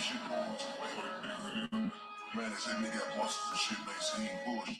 shit going on. Man, they say they got bosses and shit, they say he bullshit.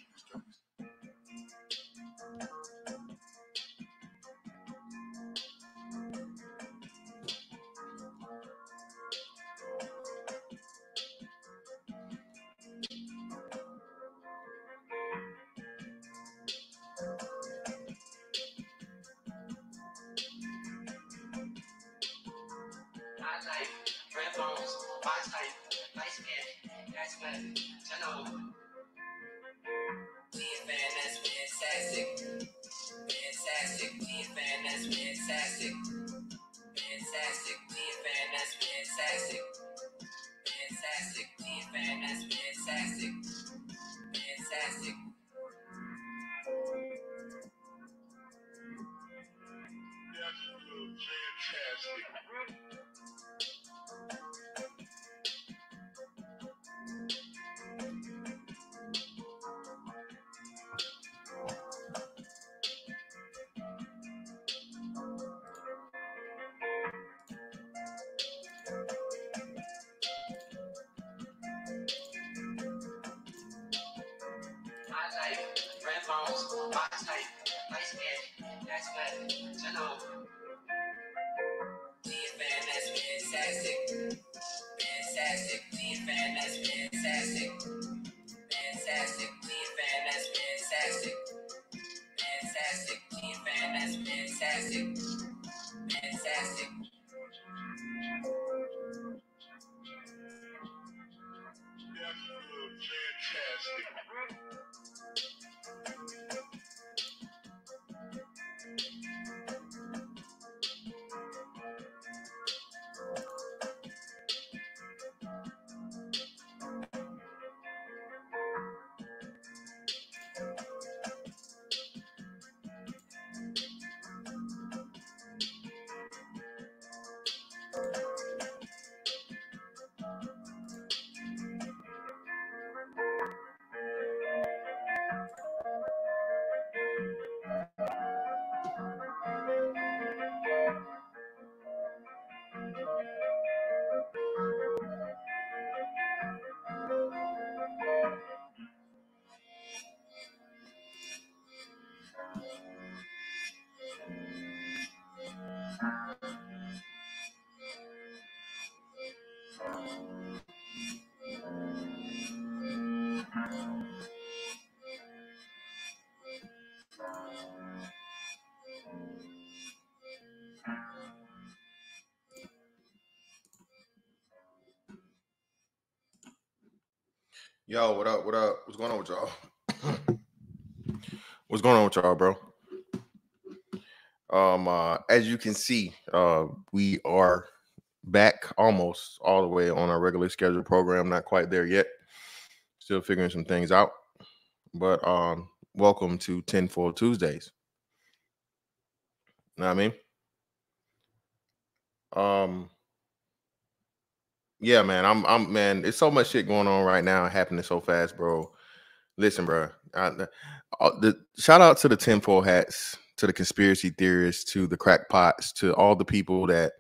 Yo, what up? What up? What's going on with y'all? What's going on with y'all, bro? As you can see, we are back almost all the way on our regularly scheduled program. Not quite there yet. Still figuring some things out. But welcome to Tinfoil Tuesdays. Know what I mean? Yeah, man. I'm man. There's so much shit going on right now, happening so fast, bro. Listen, bro. Shout out to the tinfoil hats, to the conspiracy theorists, to the crackpots, to all the people that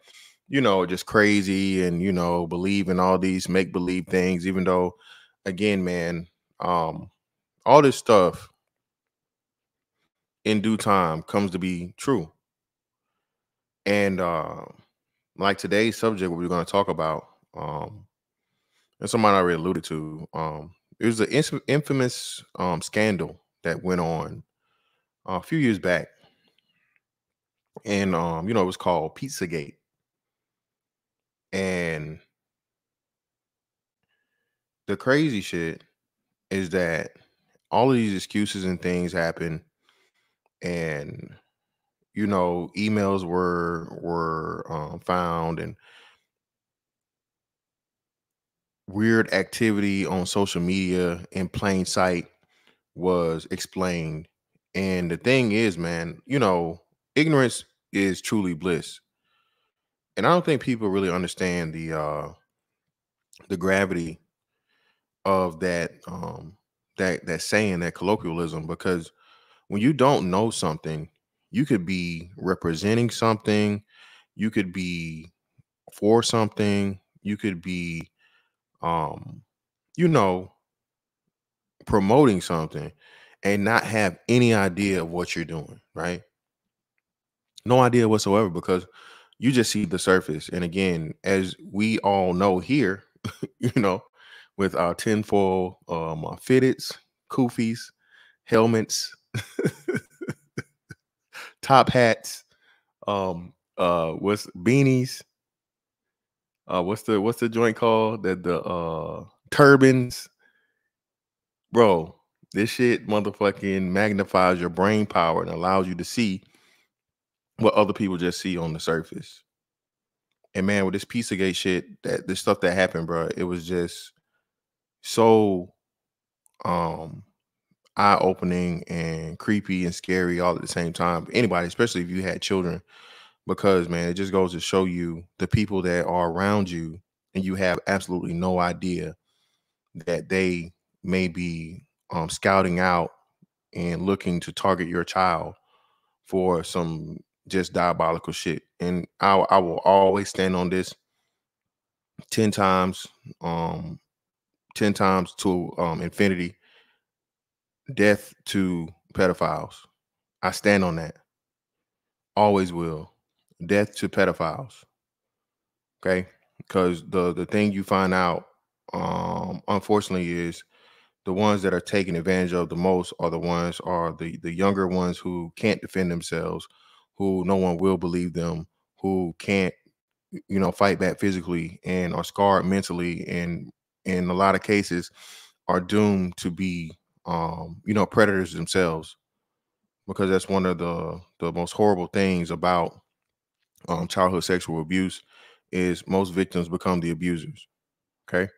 are just crazy and believe in all these make believe things. Even though, again, man, all this stuff in due time comes to be true. And like today's subject, what we're going to talk about. And somebody already alluded to, it was an infamous scandal that went on a few years back. And, it was called Pizzagate. And the crazy shit is that all of these excuses and things happen. And, emails were found, and weird activity on social media in plain sight was explained. And the thing is, man, ignorance is truly bliss. And I don't think people really understand the gravity of that that saying, that colloquialism, because when you don't know something, you could be representing something, you could be for something, you could be um, you know, promoting something and not have any idea of what you're doing, right? No idea whatsoever, because you just see the surface. And again, as we all know here, you know, with our tinfoil fitteds, koofies, helmets, top hats, what's beanies, what's the joint called, that the turbans, bro. This shit motherfucking magnifies your brain power and allows you to see what other people just see on the surface. And man, with this Pizzagate shit, that this stuff that happened, bro, it was just so um eye-opening and creepy and scary all at the same time. Anybody, especially if you had children, because man, it just goes to show you the people that are around you, and you have absolutely no idea that they may be scouting out and looking to target your child for some just diabolical shit. And I will always stand on this 10 times, um 10 times to infinity. Death to pedophiles. I stand on that. Always will. Death to pedophiles. Okay? Because the thing you find out, unfortunately, is the ones that are taken advantage of the most are the younger ones who can't defend themselves, who no one will believe them, who can't, fight back physically, and are scarred mentally, and in a lot of cases are doomed to be predators themselves, because that's one of the most horrible things about childhood sexual abuse, is most victims become the abusers. Okay.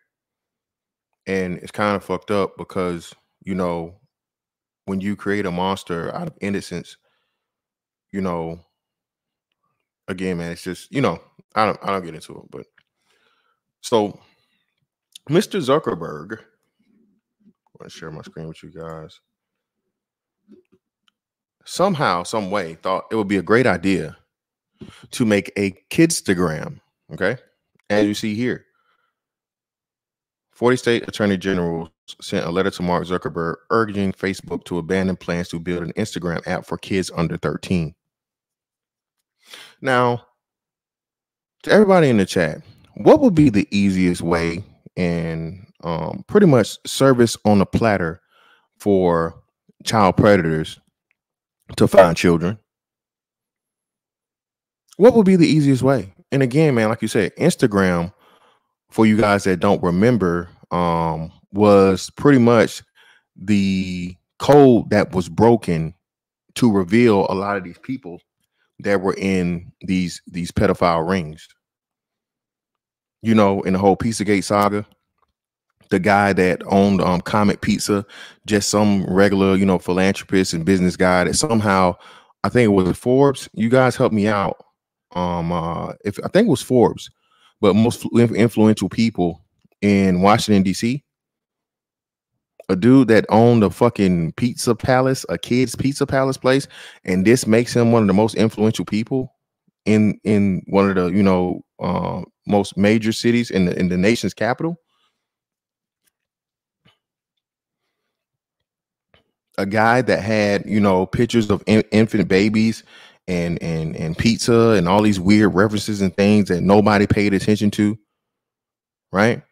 And it's kind of fucked up because, when you create a monster out of innocence, you know, again, man, it's just, I don't get into it. But so Mr. Zuckerberg, I want to share my screen with you guys. Somehow, some way, thought it would be a great idea to make a KIDSTAGRAM. Okay. As you see here, 40 state attorney generals sent a letter to Mark Zuckerberg urging Facebook to abandon plans to build an Instagram app for kids under 13. Now, to everybody in the chat, what would be the easiest way and pretty much service on a platter for child predators to find children? What would be the easiest way? And again, man, like you said, Instagram, for you guys that don't remember, was pretty much the code that was broken to reveal a lot of these people that were in these pedophile rings. In the whole Pizzagate saga, the guy that owned Comet Pizza, just some regular, philanthropist and business guy that somehow, I think it was Forbes. You guys help me out. If I think it was Forbes, but most influential people in Washington, D.C., a dude that owned a fucking pizza palace, a kid's pizza palace place, and this makes him one of the most influential people in one of the most major cities in the nation's capital. A guy that had pictures of infant babies and pizza and all these weird references and things that nobody paid attention to, right?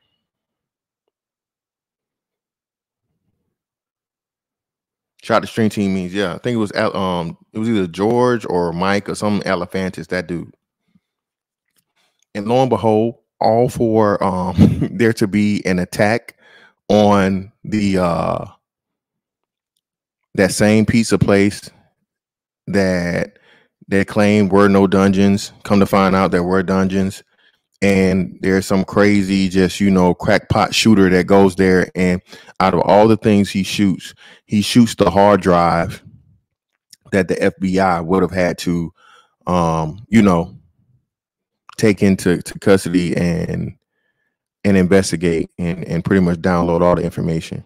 Shout out to Stream Team means, yeah. I think it was either George or Mike or some Elephantis, that dude. And lo and behold, all for there to be an attack on the that same pizza place that they claimed were no dungeons. Come to find out there were dungeons. And there's some crazy, just crackpot shooter that goes there, and out of all the things he shoots the hard drive that the FBI would have had to take into custody and investigate and pretty much download all the information.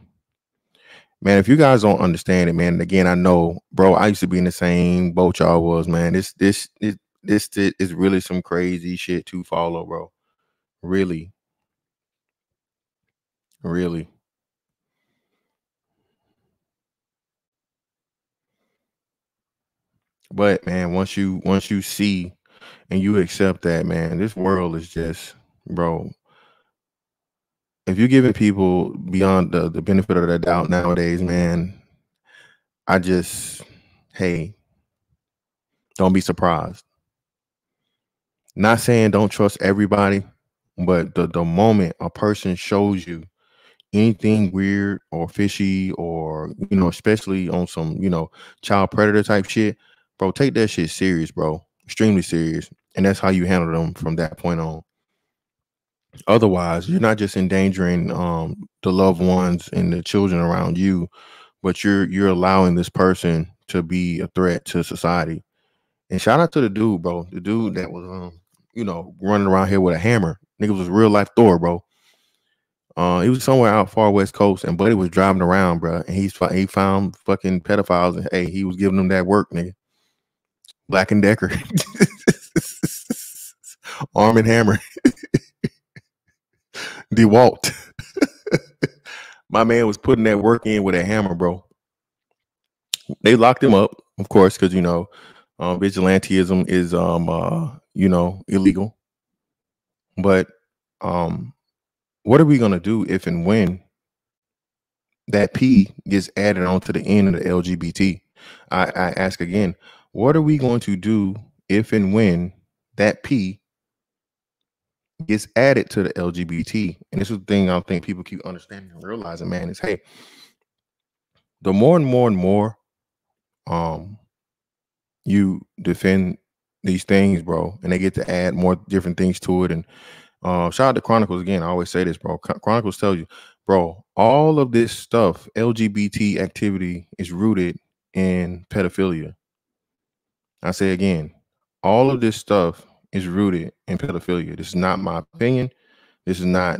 Man, if you guys don't understand it, man, again, I know, bro, I used to be in the same boat y'all was, man. This is really some crazy shit to follow, bro. Really. Really. But man, once you see and you accept that, man, this world is just, bro. If you're giving people beyond the benefit of the doubt nowadays, man, I just, hey, don't be surprised. Not saying don't trust everybody, but the moment a person shows you anything weird or fishy, or especially on some child predator type shit, bro, take that shit serious, bro, extremely serious, and that's how you handle them from that point on. Otherwise, you're not just endangering the loved ones and the children around you, but you're allowing this person to be a threat to society. And shout out to the dude, bro, the dude that was running around here with a hammer. Nigga was a real life Thor, bro. He was somewhere out far west coast, and Buddy was driving around, bro, and he found fucking pedophiles, and hey, he was giving them that work, nigga. Black and Decker, Arm and Hammer, DeWalt. My man was putting that work in with a hammer, bro. They locked him up, of course, because vigilantism is illegal. But what are we gonna do if and when that P gets added on to the end of the LGBT? I ask again, what are we going to do if and when that P gets added to the LGBT? And this is the thing I think people keep understanding and realizing, man, is hey, the more and more and more you defend these things, bro, and they get to add more different things to it. And shout out to Chronicles again. I always say this, bro. Chronicles tells you, bro, all of this stuff, LGBT activity, is rooted in pedophilia. I say again, all of this stuff is rooted in pedophilia. This is not my opinion. This is not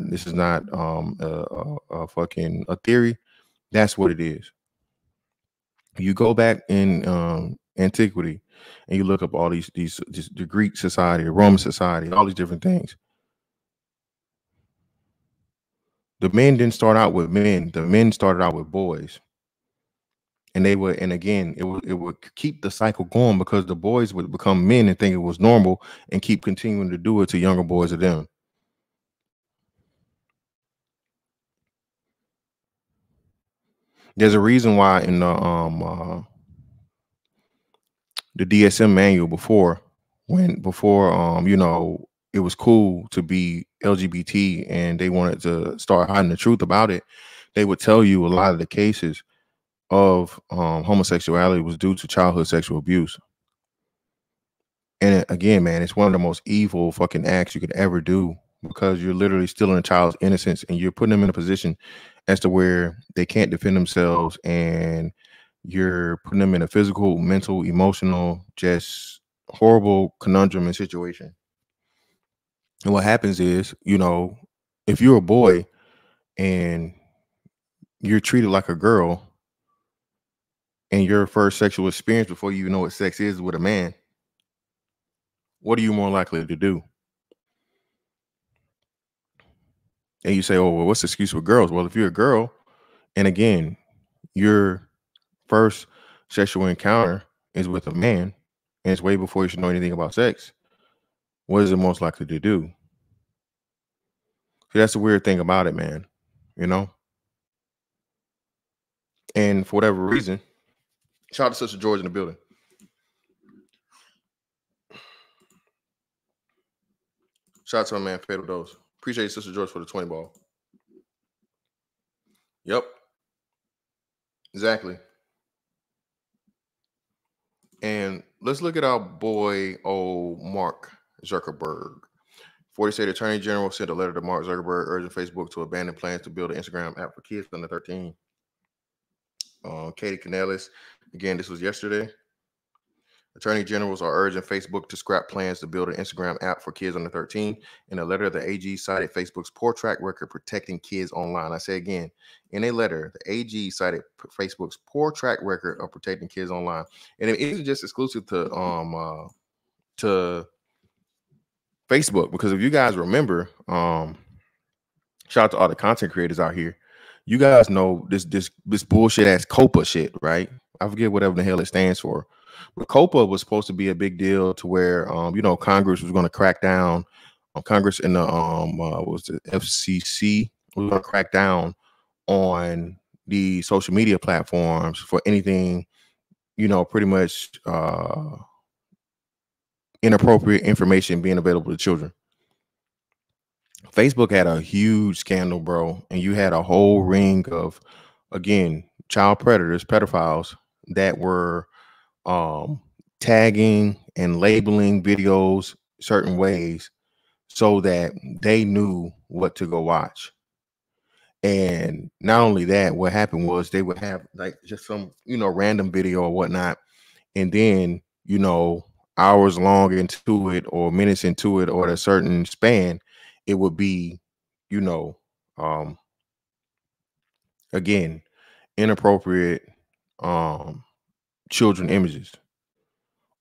a fucking a theory. That's what it is. You go back in antiquity and you look up all these the Greek society, the Roman society, all these different things. The men didn't start out with men. The men started out with boys. And they would, and again, it would keep the cycle going because the boys would become men and think it was normal and keep continuing to do it to younger boys of them. There's a reason why in the DSM manual before it was cool to be LGBT and they wanted to start hiding the truth about it, they would tell you a lot of the cases of homosexuality was due to childhood sexual abuse. And again, man, it's one of the most evil fucking acts you could ever do because you're literally stealing a child's innocence and you're putting them in a position as to where they can't defend themselves, and you're putting them in a physical, mental, emotional, just horrible conundrum and situation. And what happens is, if you're a boy and you're treated like a girl and your first sexual experience before you even know what sex is with a man, what are you more likely to do? And you say, oh, well, what's the excuse with girls? Well, if you're a girl, and again, your first sexual encounter is with a man, and it's way before you should know anything about sex, what is it most likely to do? See, that's the weird thing about it, man. You know? And for whatever reason, shout out to Sister George in the building. Shout out to my man, Fatal Dose. Appreciate you, Sister George, for the 20 ball. Yep. Exactly. And let's look at our boy, old Mark Zuckerberg. 40 State Attorney General sent a letter to Mark Zuckerberg urging Facebook to abandon plans to build an Instagram app for kids under 13. Katie Canellis, again, this was yesterday. Attorney generals are urging Facebook to scrap plans to build an Instagram app for kids under 13. In a letter, the AG cited Facebook's poor track record protecting kids online. I say again, in a letter, the AG cited Facebook's poor track record of protecting kids online. And it isn't just exclusive to Facebook, because if you guys remember, Shout out to all the content creators out here. You guys know this bullshit ass COPA shit, right? I forget whatever the hell it stands for. But COPA was supposed to be a big deal to where Congress was going to crack down. Congress and the what was the FCC was going to crack down on the social media platforms for anything, pretty much inappropriate information being available to children. Facebook had a huge scandal, bro, and you had a whole ring of, again, child predators, pedophiles that were um, tagging and labeling videos certain ways so that they knew what to go watch. And not only that, what happened was they would have like just some, random video or whatnot, and then, hours long into it or minutes into it or at a certain span, it would be, you know, um, again, inappropriate children images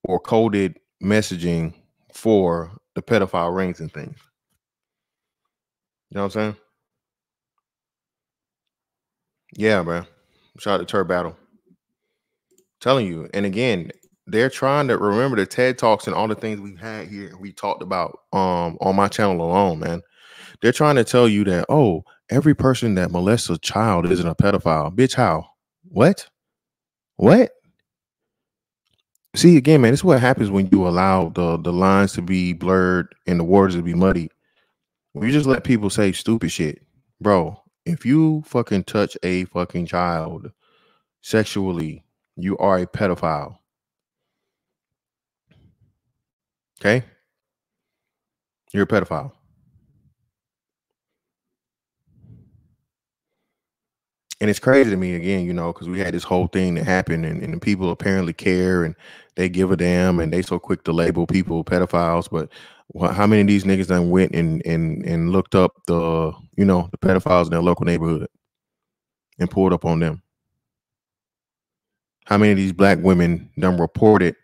or coded messaging for the pedophile rings and things. You know what I'm saying? Yeah, man. Shout out to Turd Battle. Telling you. And again, they're trying to remember the TED Talks and all the things we've had here. We talked about on my channel alone, man. They're trying to tell you that, oh, every person that molests a child isn't a pedophile. Bitch, how? What? What? See, again, man, this is what happens when you allow the lines to be blurred and the waters to be muddy. When you just let people say stupid shit, bro. If you fucking touch a fucking child sexually, you are a pedophile. Okay? You're a pedophile. And it's crazy to me again, because we had this whole thing that happened, and the people apparently care and they give a damn, and they so quick to label people pedophiles. But how many of these niggas done went and looked up the the pedophiles in their local neighborhood and pulled up on them? How many of these black women done reported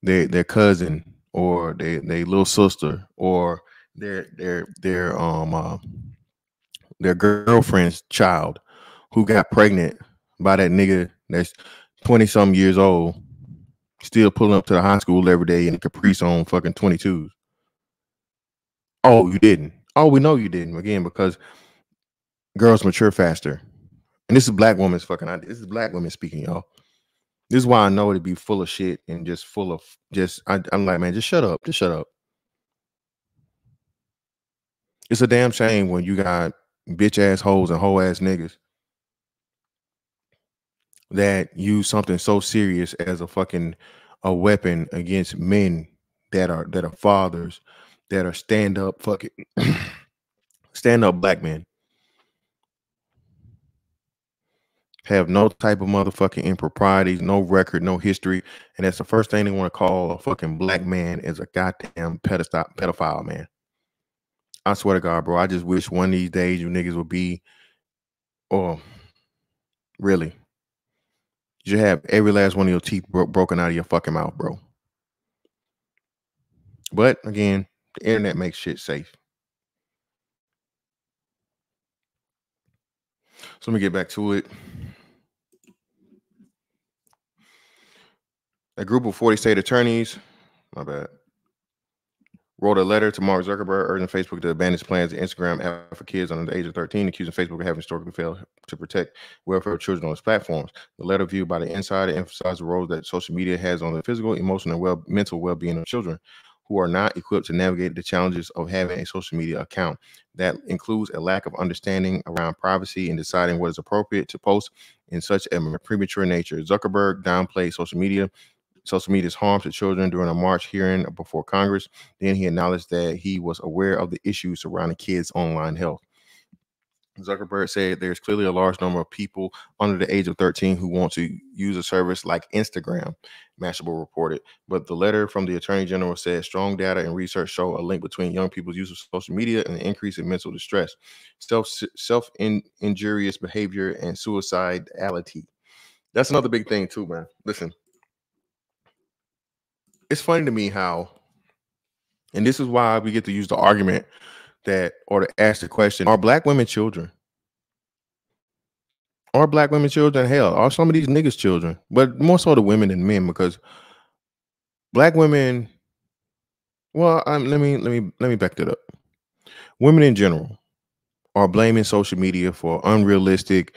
their cousin or their little sister or their girlfriend's child who got pregnant by that nigga that's 20 some years old, still pulling up to the high school every day in a Caprice on fucking 22s? Oh, you didn't. Oh, we know you didn't. Again, because girls mature faster. And this is black women's fucking idea. This is black women speaking, y'all. This is why I know it'd be full of shit and just full of I'm like, man, just shut up. Just shut up. It's a damn shame when you got bitch ass hoes and hoe ass niggas that use something so serious as a weapon against men that are fathers, that are stand up black men, have no type of motherfucking improprieties, no record, no history, and that's the first thing they want to call a fucking black man is a goddamn pedophile, man. I swear to God, bro, I just wish one of these days you niggas would be, or really, you should have every last one of your teeth broken out of your fucking mouth, bro. But again, the internet makes shit safe. So let me get back to it. A group of 40 state attorneys, my bad, wrote a letter to Mark Zuckerberg urging Facebook to abandon its plans to Instagram app for kids under the age of 13, accusing Facebook of having historically failed to protect welfare of children on its platforms. The letter, viewed by the Insider, emphasized the role that social media has on the physical, emotional, and mental well-being of children who are not equipped to navigate the challenges of having a social media account. That includes a lack of understanding around privacy and deciding what is appropriate to post in such a premature nature. Zuckerberg downplayed social media's harm to children during a March hearing before Congress. Then he acknowledged that he was aware of the issues surrounding kids' online health. Zuckerberg said there's clearly a large number of people under the age of 13 who want to use a service like Instagram, Mashable reported. But the letter from the Attorney General said strong data and research show a link between young people's use of social media and the increase in mental distress, self-injurious behavior, and suicidality. That's another big thing too, man. Listen, it's funny to me how, and this is why we get to use the argument that, or to ask the question, are black women children? Are black women children? Hell, are some of these niggas children? But more so the women than men, because black women, well, let me back that up. Women in general are blaming social media for unrealistic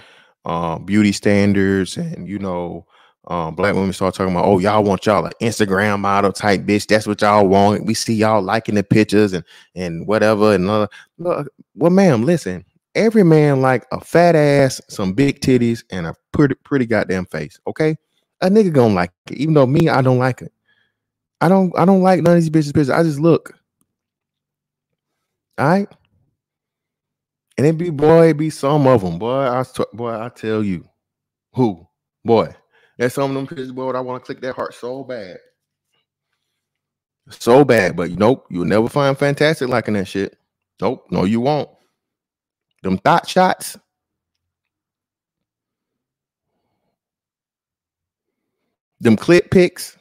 beauty standards, and black women start talking about, oh, y'all want y'all an Instagram model type bitch. That's what y'all want. We see y'all liking the pictures and whatever. And well, ma'am, listen. Every man like a fat ass, some big titties, and a pretty goddamn face. Okay, a nigga gonna like it, even though me, I don't like it. I don't like none of these bitches pictures. I just look. All right. And it be some of them, boy. I tell you, who, boy, there's some of them pictures, boy. I want to click that heart so bad. But nope, you'll never find Fantastic liking that shit. Nope, no, you won't. Them thought shots, them clip pics,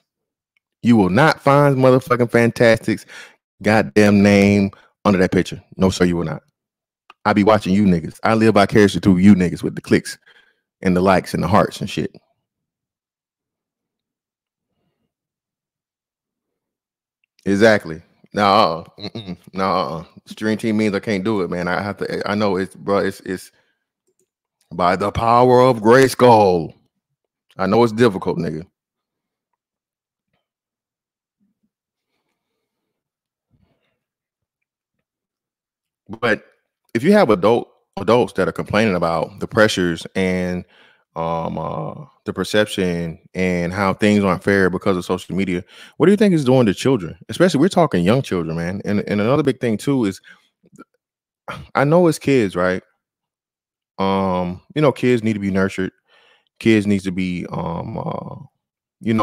you will not find motherfucking Fantastic's goddamn name under that picture. No, sir, you will not. I be watching you niggas. I live vicariously through you niggas with the clicks and the likes and the hearts and shit. Exactly. No, no. Stream team means I can't do it, man. I have to. I know it's, bro. It's by the power of Grayskull. I know it's difficult, nigga. But if you have adults that are complaining about the pressures and the perception and how things aren't fair because of social media, what do you think is doing to children? Especially, we're talking young children, man. And another big thing too is, I know it's kids, right? Kids need to be nurtured. Kids need to be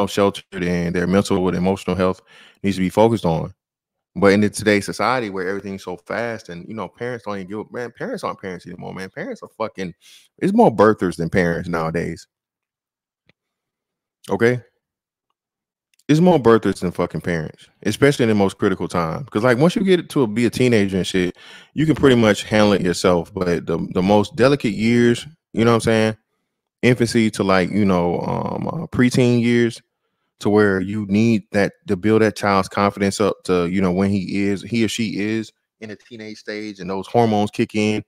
sheltered, and their mental and emotional health needs to be focused on. But in today's society where everything's so fast, and parents don't even give up, man. Parents aren't parents anymore, man. Parents are fucking. It's more birthers than parents nowadays. Okay, it's more birthers than fucking parents, especially in the most critical time. Because like once you get to be a teenager and shit, you can pretty much handle it yourself. But the most delicate years, you know what I'm saying, infancy to like preteen years, to where you need that to build that child's confidence up to when he or she is in a teenage stage and those hormones kick in.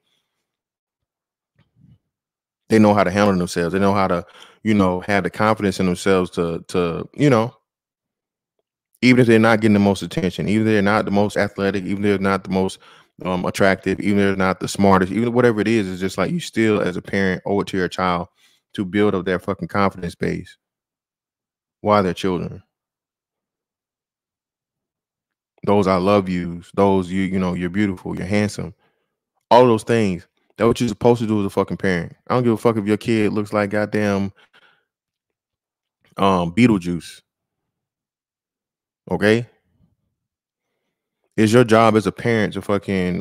They know how to handle themselves. They know how to have the confidence in themselves to even if they're not getting the most attention, even if they're not the most athletic, even if they're not the most attractive, even if they're not the smartest, even whatever it is, it's just like you still as a parent owe it to your child to build up their fucking confidence base while they're children. Those I love yous, those you're beautiful, you're handsome, all those things. That's what you're supposed to do as a fucking parent. I don't give a fuck if your kid looks like goddamn Beetlejuice. Okay, it's your job as a parent to fucking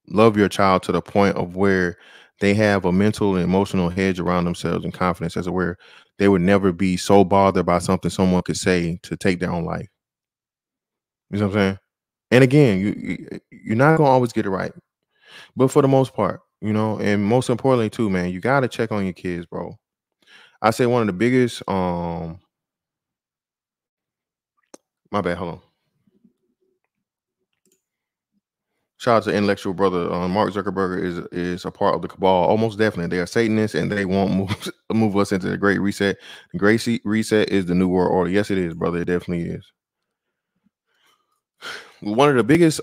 love your child to the point of where they have a mental and emotional hedge around themselves and confidence, as to where they would never be so bothered by something someone could say to take their own life. You know what I'm saying? And again, you're not gonna always get it right, but for the most part, and most importantly too, man, you gotta check on your kids, bro. I say one of the biggest my bad, hold on. Shout out to intellectual brother Mark Zuckerberg is a part of the cabal. Almost definitely, they are Satanists, and they won't move us into the Great Reset. The Great Reset is the New World Order. Yes, it is, brother. It definitely is. One of the biggest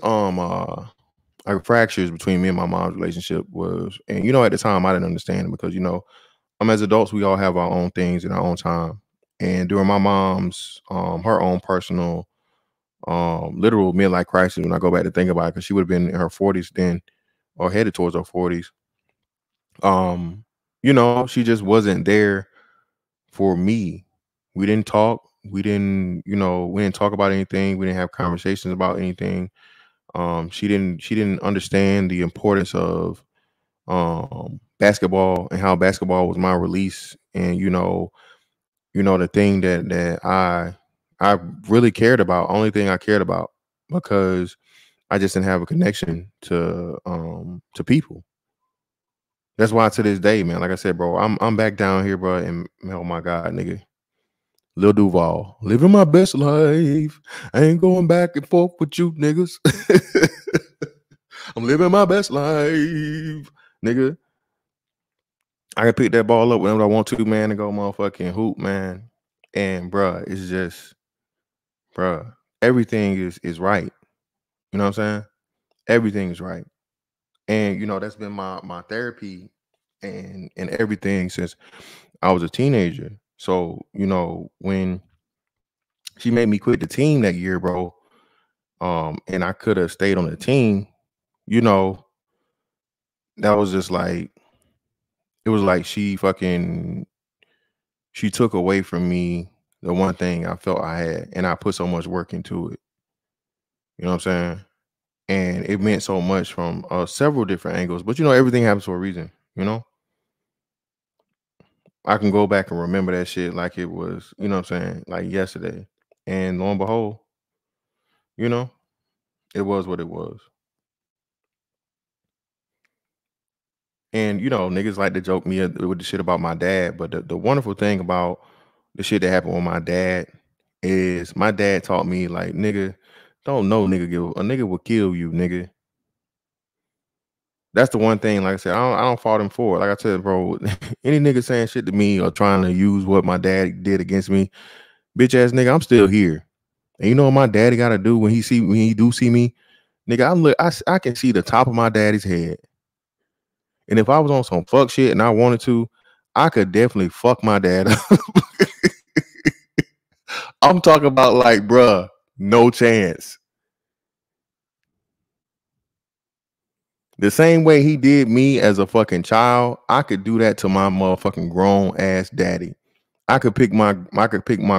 fractures between me and my mom's relationship was, and at the time I didn't understand it, because as adults we all have our own things in our own time. And during my mom's her own personal literal midlife crisis, when I go back to think about it, because she would have been in her 40s then, or headed towards her 40s. She just wasn't there for me. We didn't talk. We didn't talk about anything. We didn't have conversations about anything. She didn't understand the importance of basketball, and how basketball was my release. And the thing that I really cared about, only thing I cared about, because I just didn't have a connection to people. That's why to this day, man, like I said, bro, I'm back down here, bro, and oh my God, nigga. Lil Duval, living my best life. I ain't going back and forth with you niggas. I'm living my best life, nigga. I can pick that ball up whenever I want to, man, and go motherfucking hoop, man. And bruh, it's just, bruh, everything is right. You know what I'm saying? Everything is right. And you know, that's been my therapy and everything since I was a teenager. So, you know, when she made me quit the team that year, bro, and I could have stayed on the team, you know, that was just like, it was like she took away from me the one thing I felt I had, and I put so much work into it. You know what I'm saying? And it meant so much from several different angles. But you know, everything happens for a reason. You know, I can go back and remember that shit like it was, you know what I'm saying, like yesterday. And lo and behold, you know, it was what it was. And you know, niggas like to joke me with the shit about my dad, but the wonderful thing about the shit that happened with my dad is my dad taught me like, nigga, don't know nigga give a nigga will kill you, nigga. That's the one thing, like I said, I don't fault him for it. Like I said, bro, any nigga saying shit to me or trying to use what my dad did against me, bitch ass nigga, I'm still here. And you know what my daddy gotta do when he do see me? Nigga, I can see the top of my daddy's head. And if I was on some fuck shit and I wanted to, I could definitely fuck my dad up. I'm talking about like, bruh, no chance. The same way he did me as a fucking child, I could do that to my motherfucking grown ass daddy. I could pick my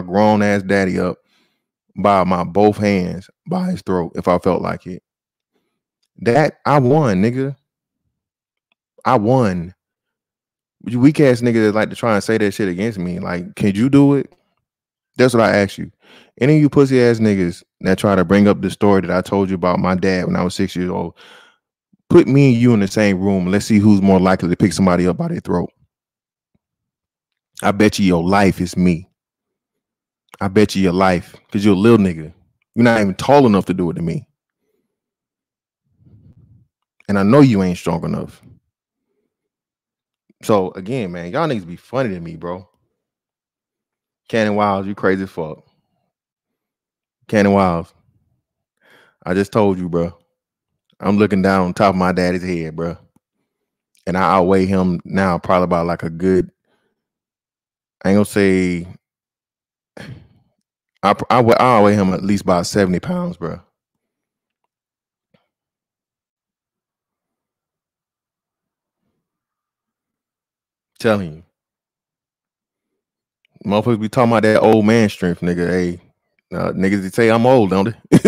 grown ass daddy up by my both hands by his throat if I felt like it. That I won, nigga. I won. You weak ass nigga that like to try and say that shit against me. Like, can you do it? That's what I ask you. Any of you pussy ass niggas that try to bring up the story that I told you about my dad when I was 6 years old, put me and you in the same room. Let's see who's more likely to pick somebody up by their throat. I bet you your life is me. I bet you your life, because you're a little nigga. You're not even tall enough to do it to me. And I know you ain't strong enough. So again, man, y'all niggas be funny to me, bro. Cannon Wiles, you crazy as fuck. Cannon Wiles, I just told you, bro. I'm looking down on top of my daddy's head, bro. And I outweigh him now probably about like a good, I ain't gonna say, I outweigh him at least about 70 pounds, bro. Telling you. Motherfuckers be talking about that old man strength, nigga. Hey, niggas say I'm old, don't they?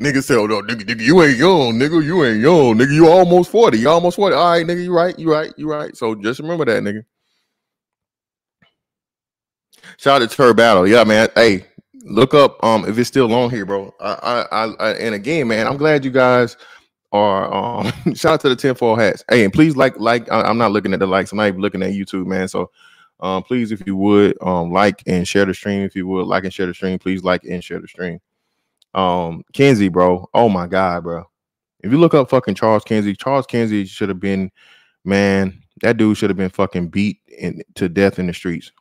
Niggas say, oh, no, nigga, you ain't young, nigga. You ain't young, nigga. You almost 40. You almost 40. All right, nigga, you right. So just remember that, nigga. Shout out to Tur Battle. Yeah, man. Hey, look up if it's still on here, bro. And again, man, I'm glad you guys are shout out to the tinfoil hats. Hey, and please I'm not looking at the likes, I'm not even looking at YouTube, man. So please, if you would, like and share the stream. If you would like and share the stream, please like and share the stream. Kenzie, bro. Oh my God, bro. If you look up fucking Charles Kenzie should have been, man, that dude should have been fucking beat to death in the streets.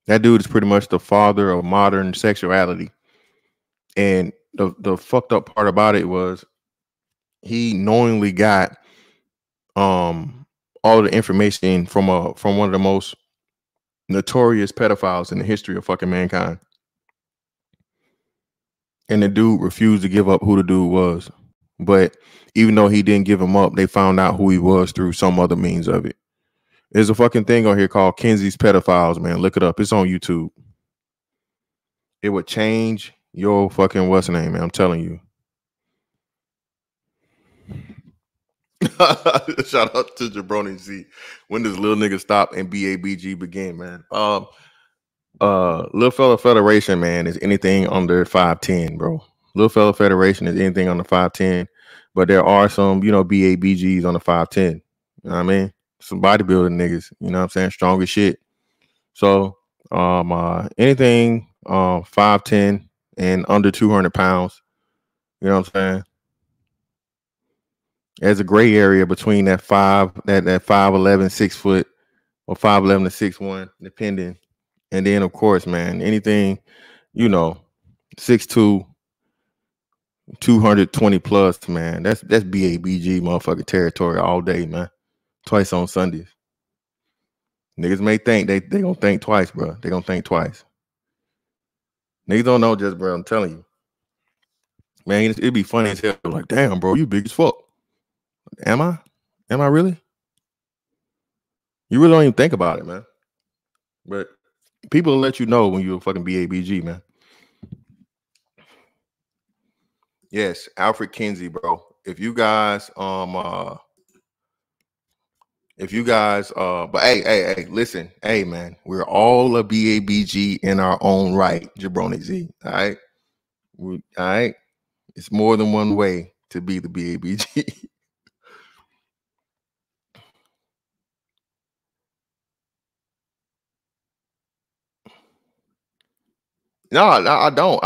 That dude is pretty much the father of modern sexuality. And the fucked up part about it was he knowingly got all the information from one of the most notorious pedophiles in the history of fucking mankind. And the dude refused to give up who the dude was. But even though he didn't give him up, they found out who he was through some other means of it. There's a fucking thing on here called Kenzie's Pedophiles, man. Look it up. It's on YouTube. It would change your fucking what's the name, man. I'm telling you. Shout out to Jabroni Z. When does Lil Nigga Stop and BABG begin, man? Little Fella Federation, man, is anything under 5'10", bro. Little Fella Federation is anything under 5'10", but there are some, BABGs on the 5'10". You know what I mean? Some bodybuilding niggas, you know what I'm saying? Strong as shit. So, anything 5'10" and under 200 pounds, you know what I'm saying? There's a gray area between that 5'11", 6 foot, or 5'11" to 6'1", depending. And then, of course, man, anything, 6'2", 220 plus, man. That's BABG motherfucking territory all day, man. Twice on Sundays. Niggas may think they gonna think twice, bro. They gonna think twice. Niggas don't know just, bro. I'm telling you, man. It'd be funny as hell. Like, damn, bro, you big as fuck. Am I? Am I really? You really don't even think about it, man. But people will let you know when you're a fucking BABG, man. Yes, Alfred Kinsey, bro. If you guys, but hey, listen, hey, man, we're all a BABG in our own right, Jabroni Z. All right, all right. It's more than one way to be the BABG. No, I don't.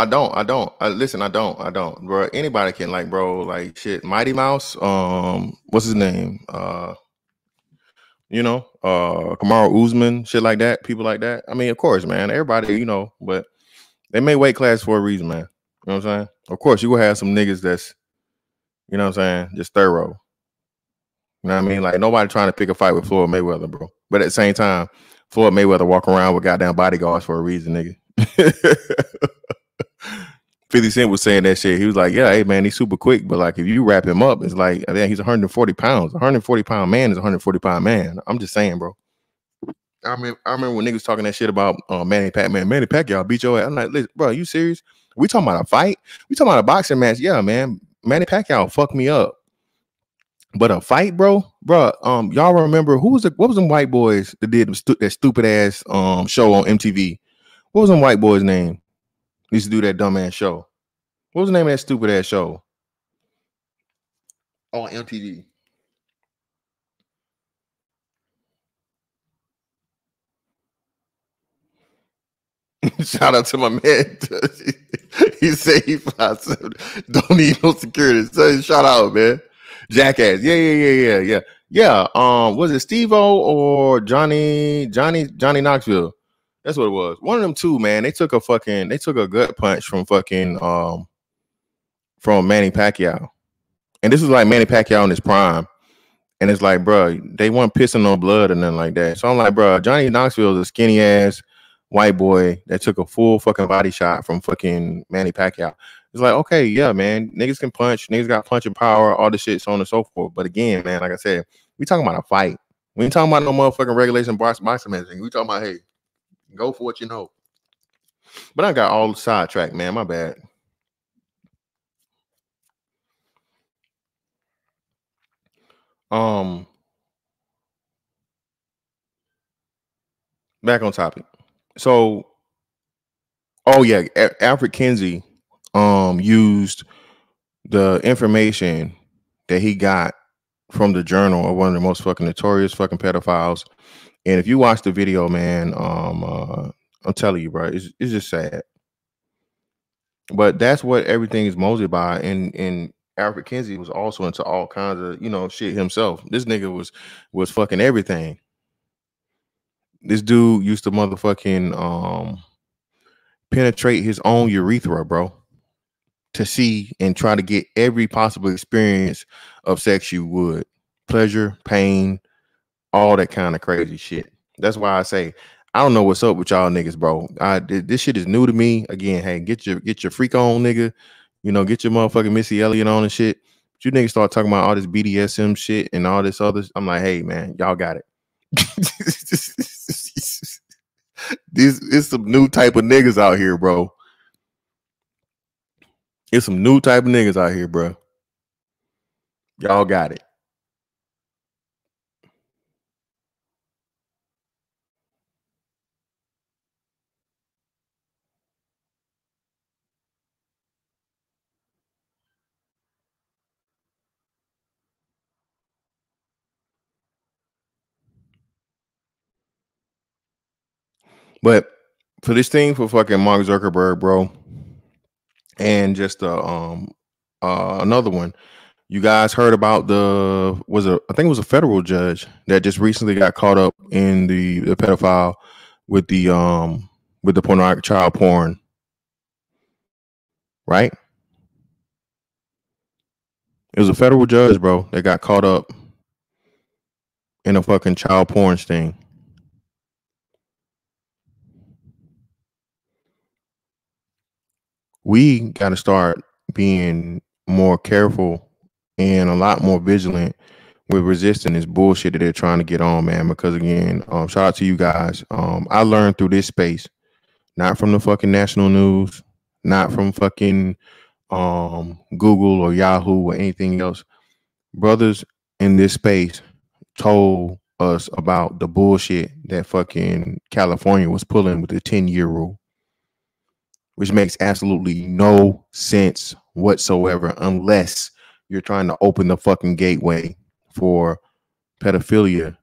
Listen, I don't, bro. Anybody can, like, bro, like, shit. Mighty Mouse, what's his name? Kamaru Usman, shit like that. People like that. I mean, of course, man. Everybody, but they may weight class for a reason, man. You know what I'm saying? Of course, you will have some niggas that's, you know what I'm saying, just thorough. You know what I mean? Like, nobody trying to pick a fight with Floyd Mayweather, bro. But at the same time, Floyd Mayweather walk around with goddamn bodyguards for a reason, nigga. 50 Cent was saying that shit. He was like, yeah, hey, man, he's super quick. But, like, if you wrap him up, it's like, I think he's 140 pounds. 140-pound man is 140-pound man. I'm just saying, bro. I remember when niggas talking that shit about Manny Pacquiao beat your ass. I'm like, listen, bro, you serious? We talking about a fight? We talking about a boxing match? Yeah, man. Manny Pacquiao fucked me up. But a fight, bro, y'all remember what was them white boys that did that stupid ass show on MTV? What was them white boys' name? They used to do that dumb ass show. What was the name of that stupid ass show on MTV? Shout out to my man. He said he don't need no security. So shout out, man. Jackass. Yeah. Was it Steve-O or Johnny Knoxville? That's what it was. One of them two, man. They took a gut punch from from Manny Pacquiao. And this was like Manny Pacquiao in his prime. And it's like, bro, they weren't pissing on blood or nothing like that. So I'm like, bro, Johnny Knoxville is a skinny ass white boy that took a full fucking body shot from fucking Manny Pacquiao. It's like, okay, yeah, man, niggas can punch, niggas got punching power, all this shit, so on and so forth. But again, man, like I said, we talking about a fight. We ain't talking about no motherfucking regulation boxing match. We talking about, hey, go for what you know. But I got all sidetracked, man. My bad. Back on topic. So, oh yeah, Alfred Kinsey used the information that he got from the journal of one of the most fucking notorious fucking pedophiles. And if you watch the video, man, I'm telling you, bro, it's just sad. But that's what everything is mostly by. And Alfred Kinsey was also into all kinds of, shit himself. This nigga was fucking everything. This dude used to motherfucking penetrate his own urethra, bro, to see and try to get every possible experience of sex you would. Pleasure, pain, all that kind of crazy shit. That's why I say I don't know what's up with y'all niggas, bro. This shit is new to me. Again, hey, get your freak on, nigga. Get your motherfucking Missy Elliott on and shit. But you niggas start talking about all this BDSM shit and all this other. I'm like, hey, man, y'all got it. This is some new type of niggas out here, bro. It's some new type of niggas out here, bro. Y'all got it. But for this thing for fucking Mark Zuckerberg, bro, and just another one. You guys heard about I think it was a federal judge that just recently got caught up in the pedophile with the pornographic child porn, right? It was a federal judge, bro, that got caught up in a fucking child porn sting. We got to start being more careful and a lot more vigilant with resisting this bullshit that they're trying to get on, man. Because again, shout out to you guys. I learned through this space, not from the fucking national news, not from fucking Google or Yahoo or anything else. Brothers in this space told us about the bullshit that fucking California was pulling with the 10-year rule, which makes absolutely no sense whatsoever unless you're trying to open the fucking gateway for pedophilia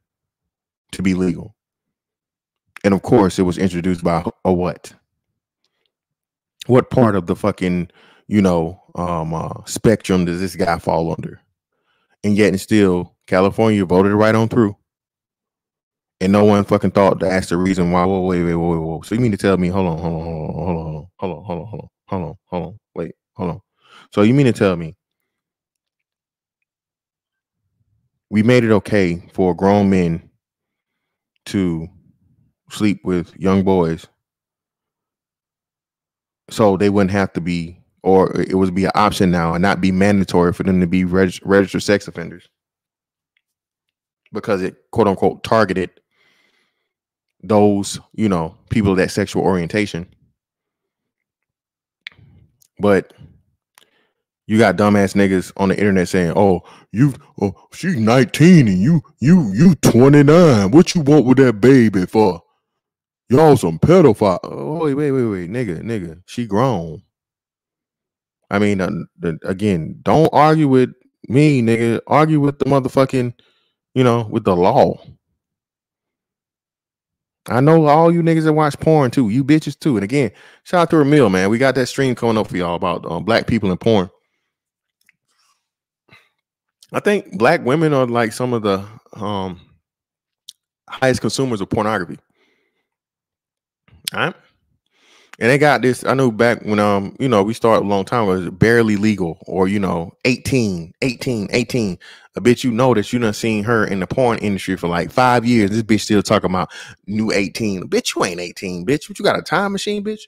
to be legal. And of course, it was introduced by a what? What part of the fucking, spectrum does this guy fall under? And yet and still, California voted it right on through. And no one fucking thought to ask the reason why. Whoa, wait. So you mean to tell me, hold on, wait, hold on. So you mean to tell me we made it okay for grown men to sleep with young boys so they wouldn't have to be, or it would be an option now and not be mandatory for them to be registered sex offenders because it quote unquote targeted those, people of that sexual orientation. But you got dumbass niggas on the internet saying, "Oh, she's 19 and you 29. What you want with that baby for? Y'all some pedophile." Oh, wait, nigga, she grown. I mean, again, don't argue with me, nigga. Argue with the motherfucking, with the law. I know all you niggas that watch porn too. You bitches too. And again, shout out to Ramil, man. We got that stream coming up for y'all about black people in porn. I think black women are like some of the highest consumers of pornography. All right. And they got this. I know back when we started a long time ago, it was barely legal, or 18. A bitch, that you done seen her in the porn industry for like 5 years. This bitch still talking about new 18. Bitch, you ain't 18, bitch. What, you got a time machine, bitch?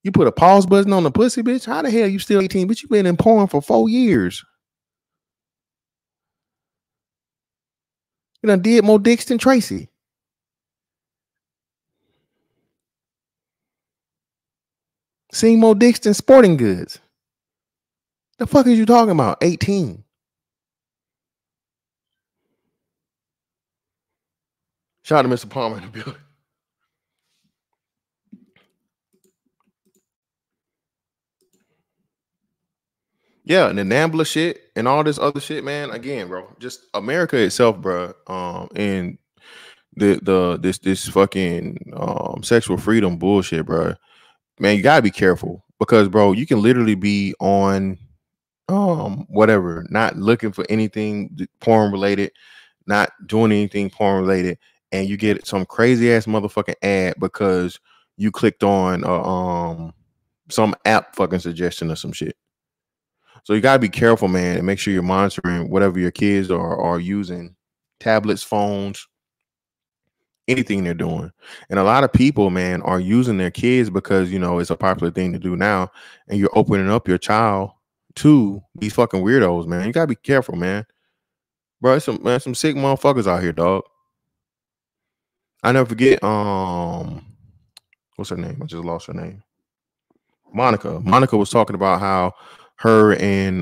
You put a pause button on the pussy, bitch? How the hell you still 18? Bitch, you been in porn for 4 years. You done did more dicks than Tracy. Seen more dicks than Sporting Goods. The fuck is you talking about? 18. Shout out to Mr. Palmer in the building. Yeah, and the NAMBLA shit and all this other shit, man. Again, bro, just America itself, bro. And this fucking sexual freedom bullshit, bro. Man, you gotta be careful because, bro, you can literally be on whatever, not looking for anything porn related, not doing anything porn related, and you get some crazy ass motherfucking ad because you clicked on some app fucking suggestion or some shit. So you gotta be careful, man, and make sure you're monitoring whatever your kids are using, tablets, phones, anything they're doing. And a lot of people, man, are using their kids because it's a popular thing to do now, and you're opening up your child to these fucking weirdos, man. You gotta be careful, man. Bro, some sick motherfuckers out here, dog. I never forget. What's her name? I just lost her name. Monica. Monica was talking about how her and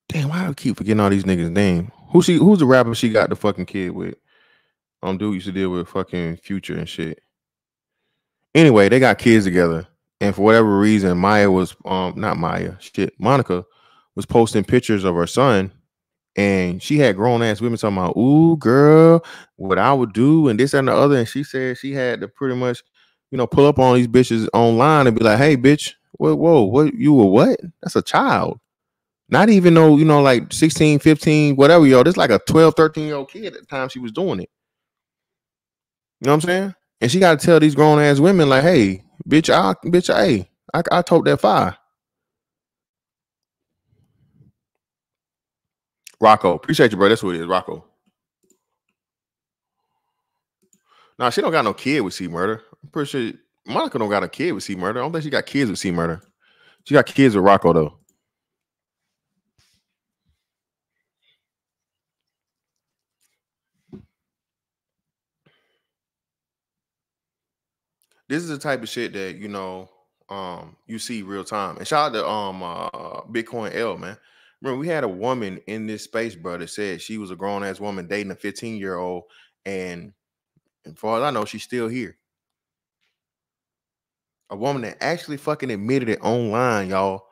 damn, why do I keep forgetting all these niggas' name? Who's the rapper she got the fucking kid with? Dude used to deal with fucking Future and shit. Anyway, they got kids together, and for whatever reason, Monica was posting pictures of her son, And she had grown ass women talking about, ooh, girl, what I would do and this and the other. And she said she had to pretty much, pull up on these bitches online and be like, hey, bitch, whoa, what you were what? That's a child. Not even though, like 16, 15, whatever, yo. This like a 12, 13-year-old kid at the time she was doing it. You know what I'm saying? And she got to tell these grown ass women, like, hey, hey, I told that fire. Rocco, appreciate you, bro. That's what it is, Rocco. Nah, she don't got no kid with C Murder. I'm pretty sure Monica don't got a kid with C Murder. I don't think she got kids with C Murder. She got kids with Rocco though. This is the type of shit that you see real time. And shout out to Bitcoin L, man. Remember, we had a woman in this space, bro, that said she was a grown ass woman dating a 15-year-old, and as far as I know, she's still here. A woman that actually fucking admitted it online, y'all.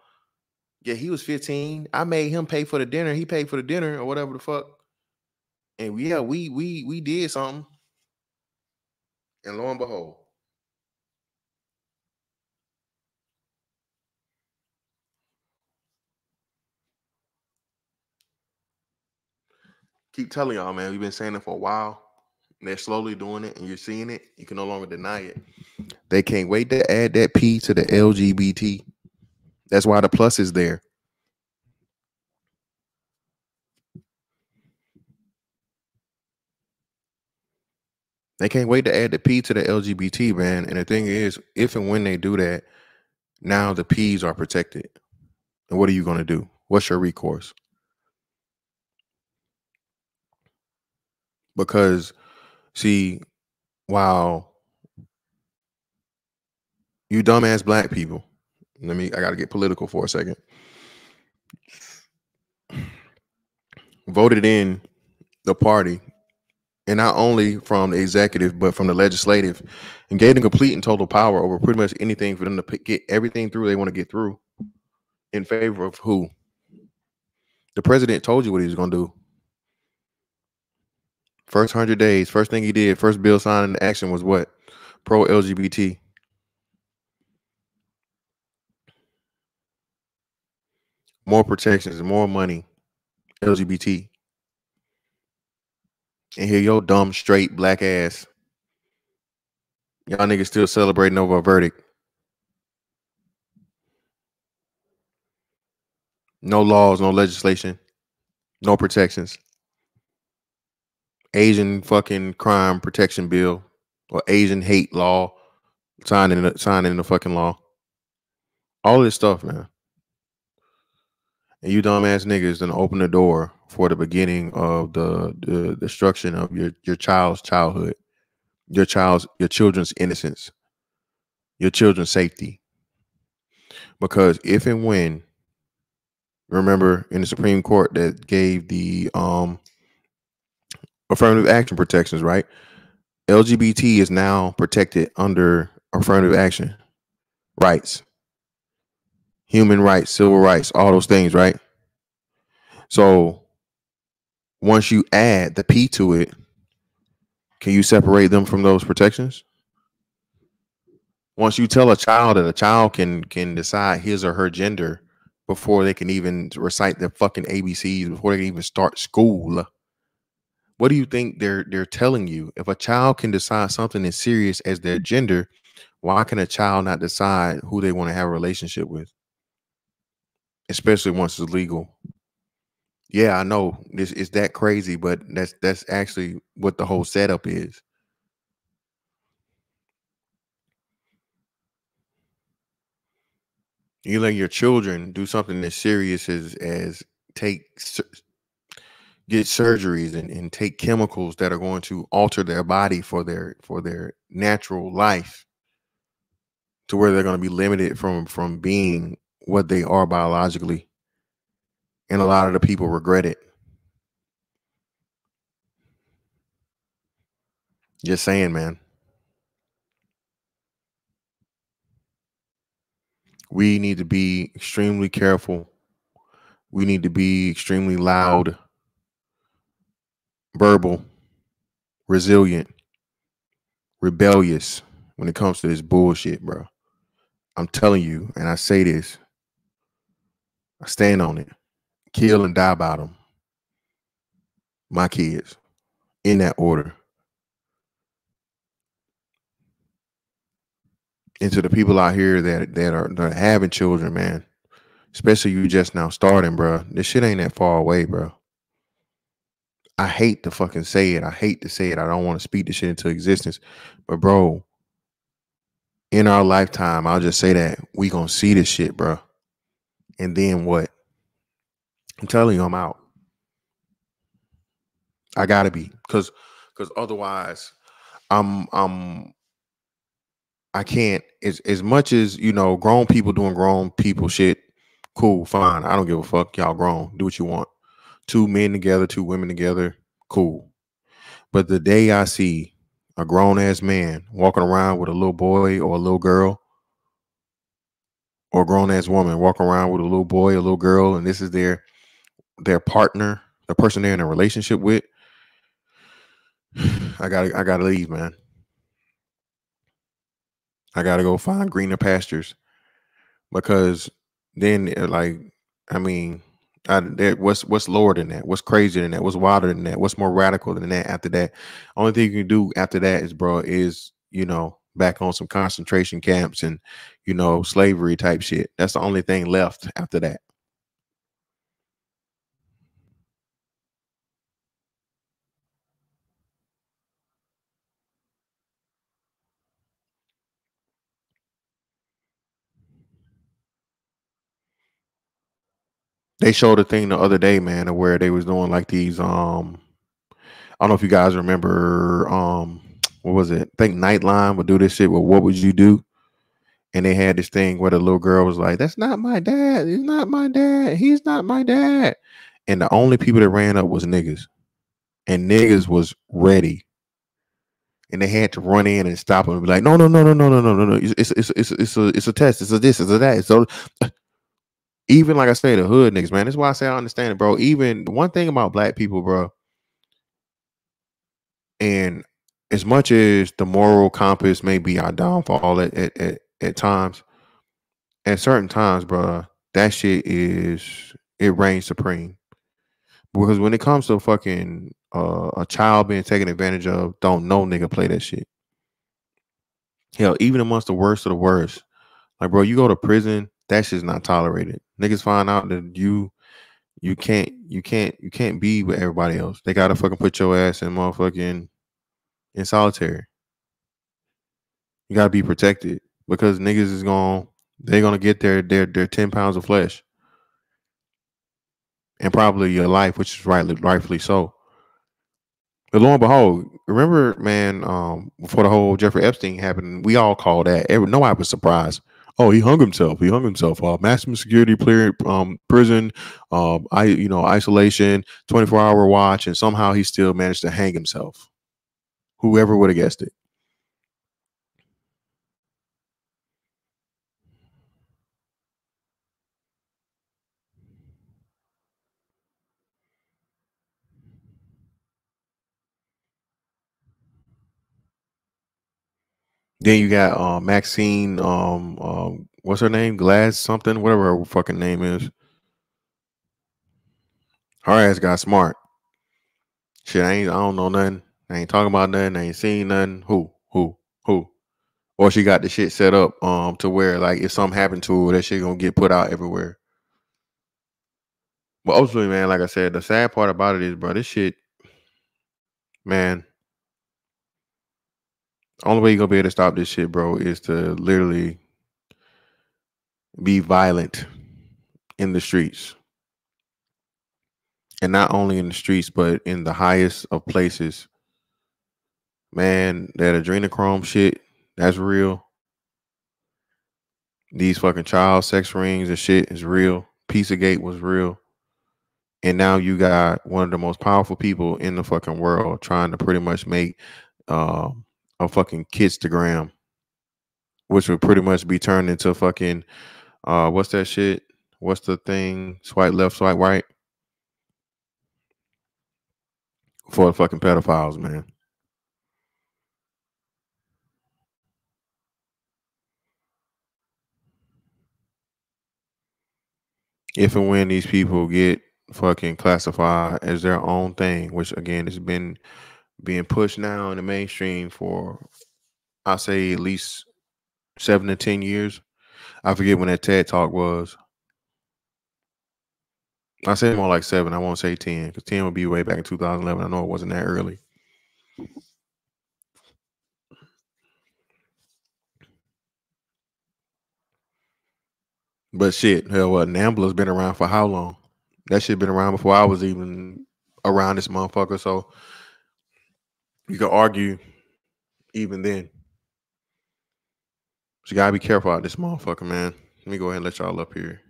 Yeah, he was 15. I made him pay for the dinner. He paid for the dinner or whatever the fuck. And yeah, we did something. And lo and behold, keep telling y'all, man, we've been saying it for a while. They're slowly doing it, and you're seeing it. You can no longer deny it. They can't wait to add that P to the LGBT. That's why the plus is there. They can't wait to add the P to the LGBT, man. And the thing is, if and when they do that, now the P's are protected. And what are you going to do? What's your recourse? Because, see, while you dumbass black people, I got to get political for a second, voted in the party, and not only from the executive, but from the legislative, and gave them complete and total power over pretty much anything for them to get everything through they want to get through in favor of who? The president told you what he was going to do. First 100 days, first thing he did, first bill signed into action was what? Pro LGBT. More protections, more money, LGBT. And here your dumb, straight, black ass. Y'all niggas still celebrating over a verdict. No laws, no legislation, no protections. Asian fucking crime protection bill or Asian hate law signed in the fucking law. All of this stuff, man. And you dumbass niggas done open the door for the beginning of the destruction of your child's childhood, your children's innocence, your children's safety. Because if and when, remember in the Supreme Court that gave the affirmative action protections, right? LGBT is now protected under affirmative action rights, human rights, civil rights, all those things, right? So once you add the P to it, can you separate them from those protections? Once you tell a child that a child can decide his or her gender before they can even recite their fucking ABCs, before they can even start school, what do you think they're telling you? If a child can decide something as serious as their gender, why can a child not decide who they want to have a relationship with? Especially once it's legal. Yeah, I know this is that crazy, but that's actually what the whole setup is. You let your children do something as serious as get surgeries and take chemicals that are going to alter their body for their natural life, to where they're going to be limited from being what they are biologically. And a lot of the people regret it. Just saying, man. We need to be extremely careful. We need to be extremely loud. verbal, resilient, rebellious when it comes to this bullshit, bro. I'm telling you, and I say this, I stand on it. Kill and die about them. My kids, in that order. And to the people out here that are having children, man, especially you just now starting, bro. This shit ain't that far away, bro. I hate to fucking say it. I hate to say it. I don't want to speak this shit into existence. But bro, in our lifetime, I'll just say that we gonna see this shit, bro. And then what? I'm telling you, I'm out. I gotta be, cause otherwise, I'm I can't. As much as grown people doing grown people shit. Cool, fine. I don't give a fuck. Y'all grown. Do what you want. Two men together, two women together. Cool. But the day I see a grown ass man walking around with a little boy or a little girl, or a grown ass woman walking around with a little boy, a little girl, and this is their partner, the person they're in a relationship with, I gotta leave, man. I gotta go find greener pastures, because then like, I mean, what's lower than that? What's crazier than that? What's wilder than that? What's more radical than that? After that, only thing you can do after that is, bro, is back on some concentration camps and slavery type shit. That's the only thing left after that. They showed a thing the other day, man, of where they was doing like these. I don't know if you guys remember. What was it? I think Nightline would do this shit with "What Would You Do?" And they had this thing where the little girl was like, "That's not my dad. He's not my dad. He's not my dad." And the only people that ran up was niggas, and niggas was ready, and they had to run in and stop them and be like, "No, no, no, no, no, no, no, no, no. It's a test. It's a this. It's a that." So even like I say, the hood niggas, man. That's why I say I understand it, bro. Even one thing about black people, bro, and as much as the moral compass may be our downfall at times, at certain times, bro, that shit it reigns supreme. Because when it comes to fucking a child being taken advantage of, don't no nigga play that shit. Hell, even amongst the worst of the worst, like, bro, you go to prison, that shit's not tolerated. Niggas find out that you can't be with everybody else. They gotta fucking put your ass in motherfucking in solitary. You gotta be protected, because niggas is they're gonna get their 10 pounds of flesh, and probably your life, which is rightfully so. But lo and behold, remember, man, before the whole Jeffrey Epstein happened, we all called that. Nobody was surprised. Oh, he hung himself. He hung himself. Maximum security prison, isolation, 24-hour watch, and somehow he still managed to hang himself. Whoever would have guessed it? Then you got Maxine, what's her name? Glass something, whatever her fucking name is. Her ass got smart. Shit, I don't know nothing. I ain't talking about nothing. I ain't seen nothing. Who? Or she got the shit set up to where, like, if something happened to her, that shit gonna get put out everywhere. But ultimately, man, like I said, the sad part about it is, bro, this shit, man, only way you gonna be able to stop this shit, bro, is to literally be violent in the streets. And not only in the streets, but in the highest of places. Man, that adrenochrome shit, that's real. These fucking child sex rings and shit is real. Pizzagate was real. And now you got one of the most powerful people in the fucking world trying to pretty much make uh, a fucking KIDSTAGRAM, which would pretty much be turned into fucking what's that shit? What's the thing? Swipe left, swipe right. for fucking pedophiles, man. If and when these people get fucking classified as their own thing, which again has been being pushed now in the mainstream for I say at least 7 to 10 years. I forget when that TED talk was. I say more like 7. I won't say 10 because 10 would be way back in 2011. I know it wasn't that early. But shit, hell, what? Nambla's been around for how long? That shit been around before I was even around this motherfucker. So you could argue even then. So you gotta be careful out this motherfucker, man. Let me go ahead and let y'all up here.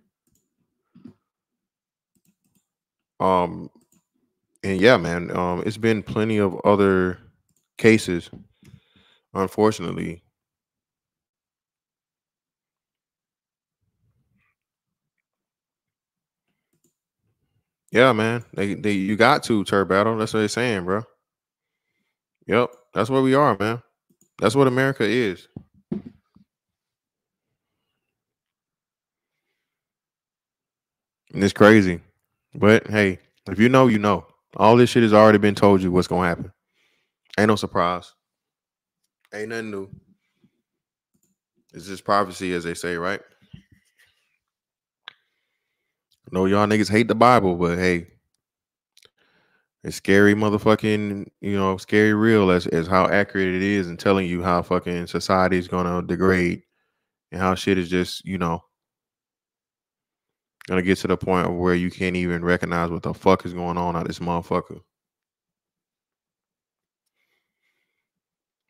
Um, and yeah, man, it's been plenty of other cases, unfortunately. Yeah, man. They you got to turd battle. That's what they're saying, bro. Yep. That's where we are, man. That's what America is. And it's crazy. But hey, if you know, you know. All this shit has already been told you what's gonna happen. Ain't no surprise. Ain't nothing new. It's just prophecy, as they say, right? I know y'all niggas hate the Bible, but hey, it's scary motherfucking, scary real as how accurate it is and telling you how fucking society is gonna degrade and how shit is just, gonna get to the point of where you can't even recognize what the fuck is going on out this motherfucker.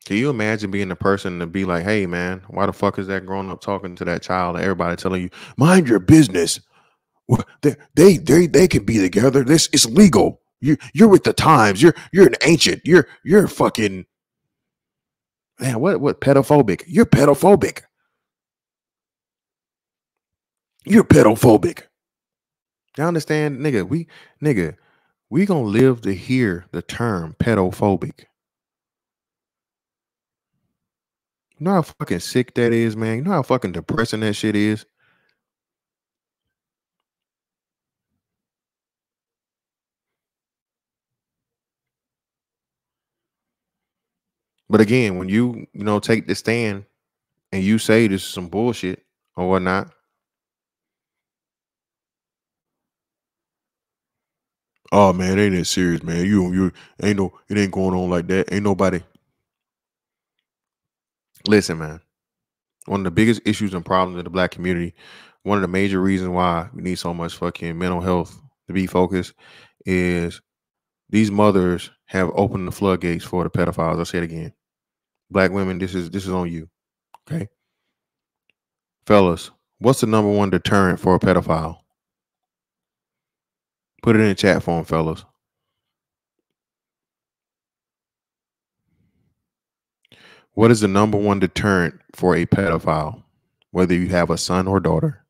Can you imagine being the person to be like, hey man, why the fuck is that grown up talking to that child and everybody telling you, mind your business? They can be together. This is legal. You're with the times. You're an ancient. You're fucking man. What pedophobic? You're pedophobic. You're pedophobic. You understand, nigga, we gonna live to hear the term pedophobic. You know how fucking sick that is, man. You know how fucking depressing that shit is. But again, when you take the stand and you say this is some bullshit or whatnot, oh man, ain't that serious, man. You ain't no, it ain't going on like that. Ain't nobody. Listen, man. One of the biggest issues and problems in the black community, one of the major reasons why we need so much fucking mental health to be focused is these mothers have opened the floodgates for the pedophiles. I'll say it again. Black women, this is on you. Okay. Fellas, what's the number one deterrent for a pedophile? Put it in the chat for them, fellas. What is the number one deterrent for a pedophile, whether you have a son or daughter?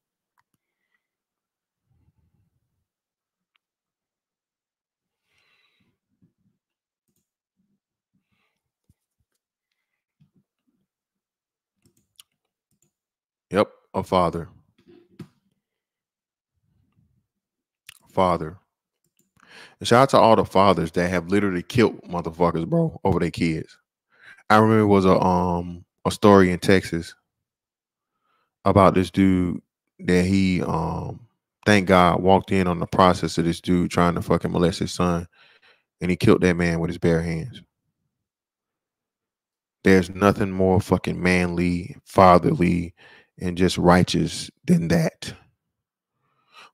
Yep, a father. Father. And shout out to all the fathers that have literally killed motherfuckers, bro, over their kids. I remember it was a story in Texas about this dude that he thank God walked in on the process of this dude trying to fucking molest his son, and he killed that man with his bare hands. There's nothing more fucking manly, fatherly, and just righteous than that.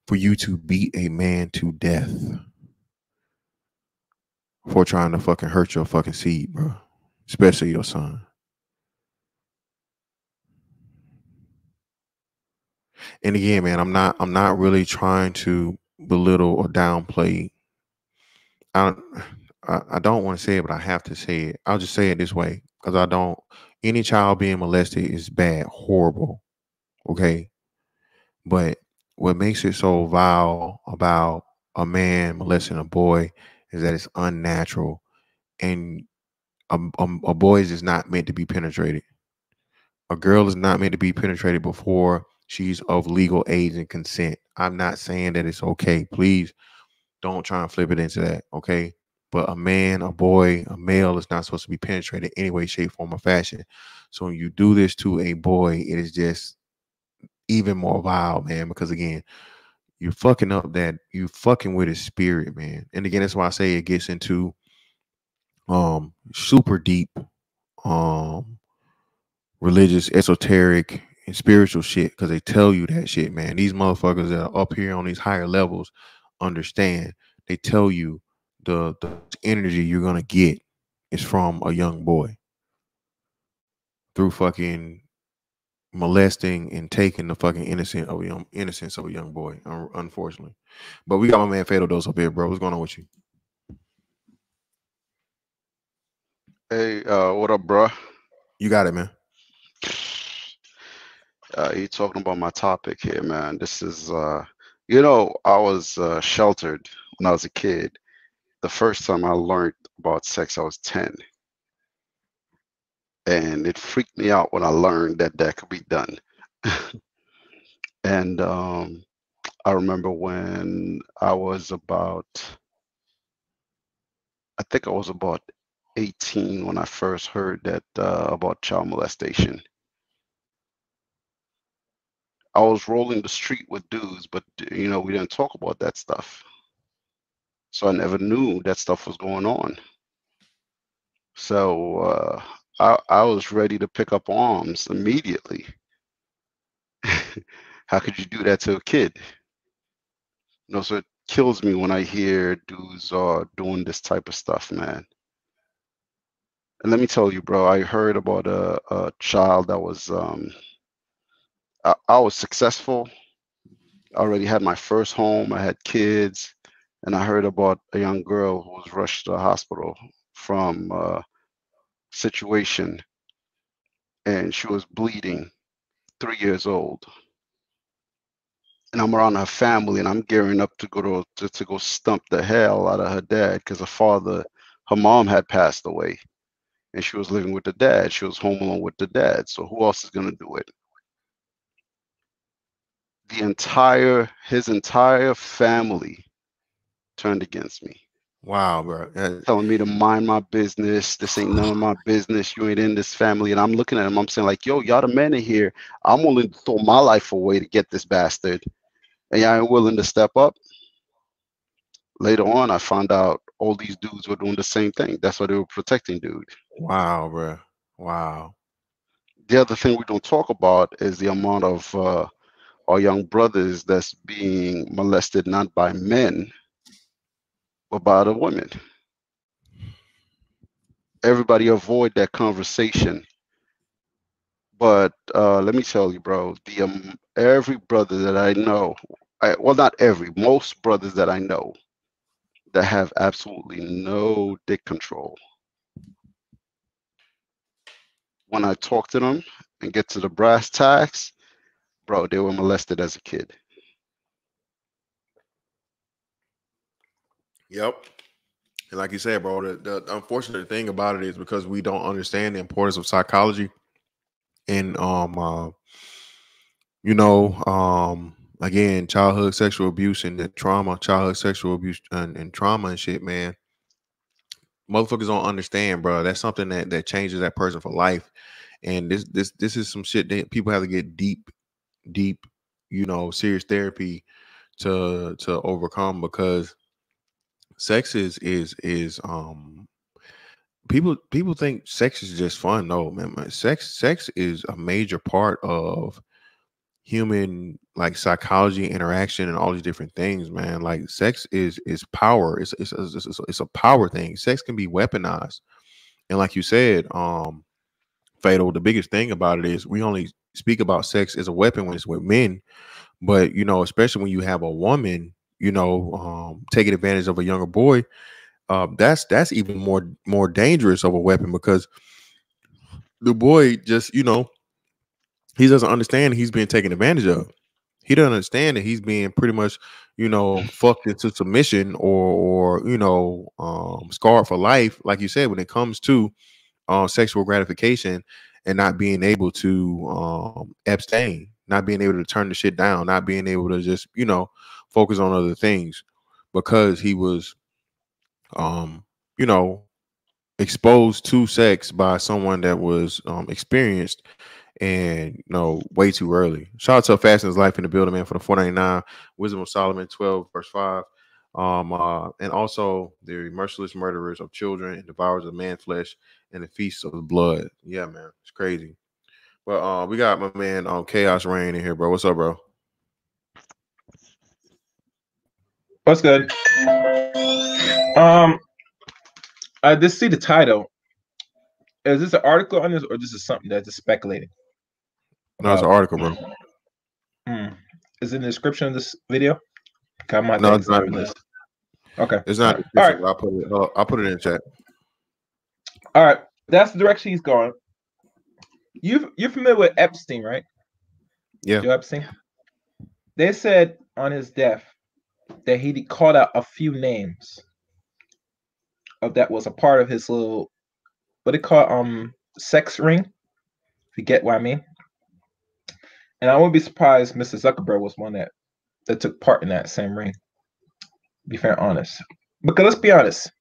For you to beat a man to death for trying to fucking hurt your fucking seed, bro. Especially your son. And again, man, I'm not really trying to belittle or downplay. I I don't want to say it, but I have to say it. I'll just say it this way because I don't. Any child being molested is bad, horrible. Okay, but what makes it so vile about a man molesting a boy is that it's unnatural, and a boy is just not meant to be penetrated. A girl is not meant to be penetrated before she's of legal age and consent. I'm not saying that it's okay. Please don't try and flip it into that. Okay. But a man, a boy, a male is not supposed to be penetrated any way, shape, form, or fashion. So when you do this to a boy, it is just even more vile, man, because again, you're fucking up that you fucking with his spirit, man. And again, that's why I say it gets into super deep um religious, esoteric, and spiritual shit because they tell you that shit, man. These motherfuckers that are up here on these higher levels understand. They tell you the energy you're gonna get is from a young boy through fucking molesting and taking the fucking innocence of a young boy, unfortunately. But we got my man Fatal Dose up here, bro. What's going on with you? Hey, what up, bro? You got it, man. You talking about my topic here, man. This is, I was sheltered when I was a kid. The first time I learned about sex, I was 10. And it freaked me out when I learned that that could be done. And I remember when I think I was about 18 when I first heard that about child molestation. I was rolling the street with dudes, but we didn't talk about that stuff. So I never knew that stuff was going on. So I was ready to pick up arms immediately. How could you do that to a kid? So it kills me when I hear dudes are doing this type of stuff, man. And let me tell you, bro, I heard about a child that was I was successful. I already had my first home. I had kids, and I heard about a young girl who was rushed to the hospital from situation, and she was bleeding, 3 years old. And I'm around her family, and I'm gearing up to go to go stump the hell out of her dad because her mom had passed away, and she was living with the dad. She was home alone with the dad. So who else is gonna do it? His entire family turned against me, Wow, bro. telling me to mind my business. This ain't none of my business. You ain't in this family. And I'm looking at him. I'm saying like, yo, y'all the men in here. I'm willing to throw my life away to get this bastard, and y'all ain't willing to step up. Later on, I found out all these dudes were doing the same thing. That's why they were protecting dude. Wow, bro. Wow. The other thing we don't talk about is the amount of our young brothers that's being molested not by men but by the women. Everybody avoid that conversation. But let me tell you, bro, every brother that I know, well, not every, most brothers that I know that have absolutely no dick control. When I talk to them and get to the brass tacks, bro, they were molested as a kid. Yep. And like you said, bro, the unfortunate thing about it is because we don't understand the importance of psychology and again, childhood sexual abuse and the trauma, childhood sexual abuse and trauma and shit, man. Motherfuckers don't understand, bro. That's something that changes that person for life. And this is some shit that people have to get deep, serious therapy to overcome because sex is people think sex is just fun. No, man, sex is a major part of human like psychology, interaction, and all these different things, man. Like sex is power. It's a power thing. Sex can be weaponized, and like you said, Fatal. The biggest thing about it is we only speak about sex as a weapon when it's with men, but especially when you have a woman, taking advantage of a younger boy, that's even more dangerous of a weapon because the boy just he doesn't understand he's being taken advantage of. He doesn't understand that he's being pretty much fucked into submission or scarred for life, like you said, when it comes to sexual gratification and not being able to abstain, not being able to turn the shit down, not being able to just focus on other things because he was um you know exposed to sex by someone that was experienced and way too early. Shout out to Fastness Life in the building, man, for the 499. Wisdom of Solomon 12 verse 5. And also the merciless murderers of children and devourers of man flesh and the feasts of the blood. Yeah, man, it's crazy. But we got my man Chaos Rain in here, bro. What's up, bro? What's good? I just see the title. Is this an article on this, or this is something that's just speculating? No, it's an article, bro. Is it in the description of this video? No, it's not. Okay, it's not. All right. I'll put it in the chat. All right, that's the direction he's going. You're familiar with Epstein, right? Yeah. Joe Epstein. They said on his death that he called out a few names of that was a part of his little, what they call sex ring. If you get what I mean. And I wouldn't be surprised Mr. Zuckerberg was one that took part in that same ring. Be fair and honest. Because let's be honest,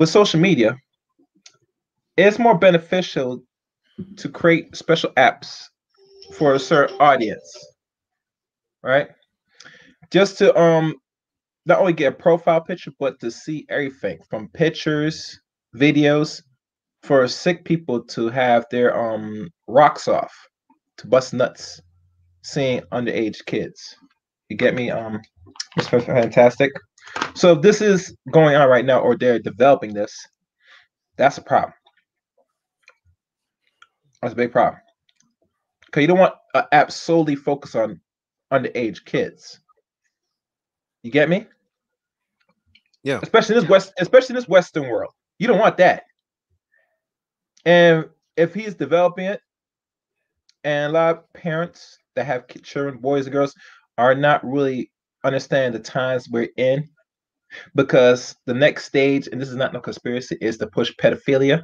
with social media, it's more beneficial to create special apps for a certain audience, right? Just to not only get a profile picture, but to see everything from pictures, videos, for sick people to have their rocks off, to bust nuts, seeing underage kids. You get me? It's fantastic. So if this is going on right now, or they're developing this, that's a problem. That's a big problem. Because you don't want an app solely focused on underage kids. You get me? Yeah. Especially in this Western world. You don't want that. And if he's developing it, and a lot of parents that have children, boys and girls, are not really understanding the times we're in, because the next stage, and this is not no conspiracy, is to push pedophilia.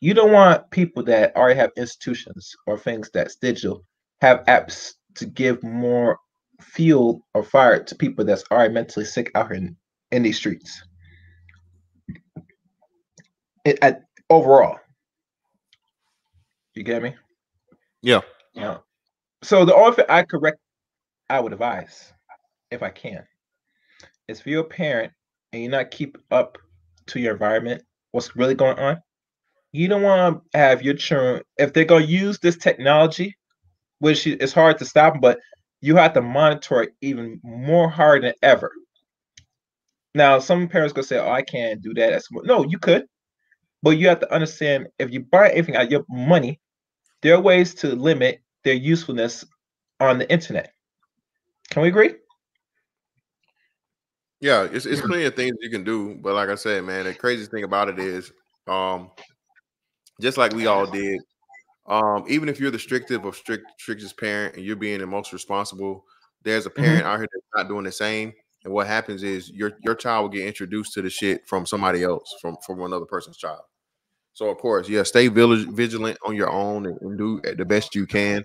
You don't want people that already have institutions or things that's digital have apps to give more fuel or fire to people that's already mentally sick out here in these streets. Overall, you get me? Yeah. Yeah. So the only thing I would advise, if I can, is if you're a parent and you're not keep up to your environment, what's really going on, you don't want to have your children, if they're going to use this technology, which is hard to stop them, but you have to monitor it even more hard than ever. Now, some parents going to say, oh, I can't do that. No, you could. But you have to understand, if you buy anything out of your money, there are ways to limit their usefulness on the internet. Can we agree? Yeah, it's plenty of things you can do, but like I said, man, the craziest thing about it is, just like we all did, even if you're the strictest parent and you're being the most responsible, there's a parent out here that's not doing the same, and what happens is your child will get introduced to the shit from somebody else, from another person's child. So of course, yeah, stay vigilant on your own and do the best you can.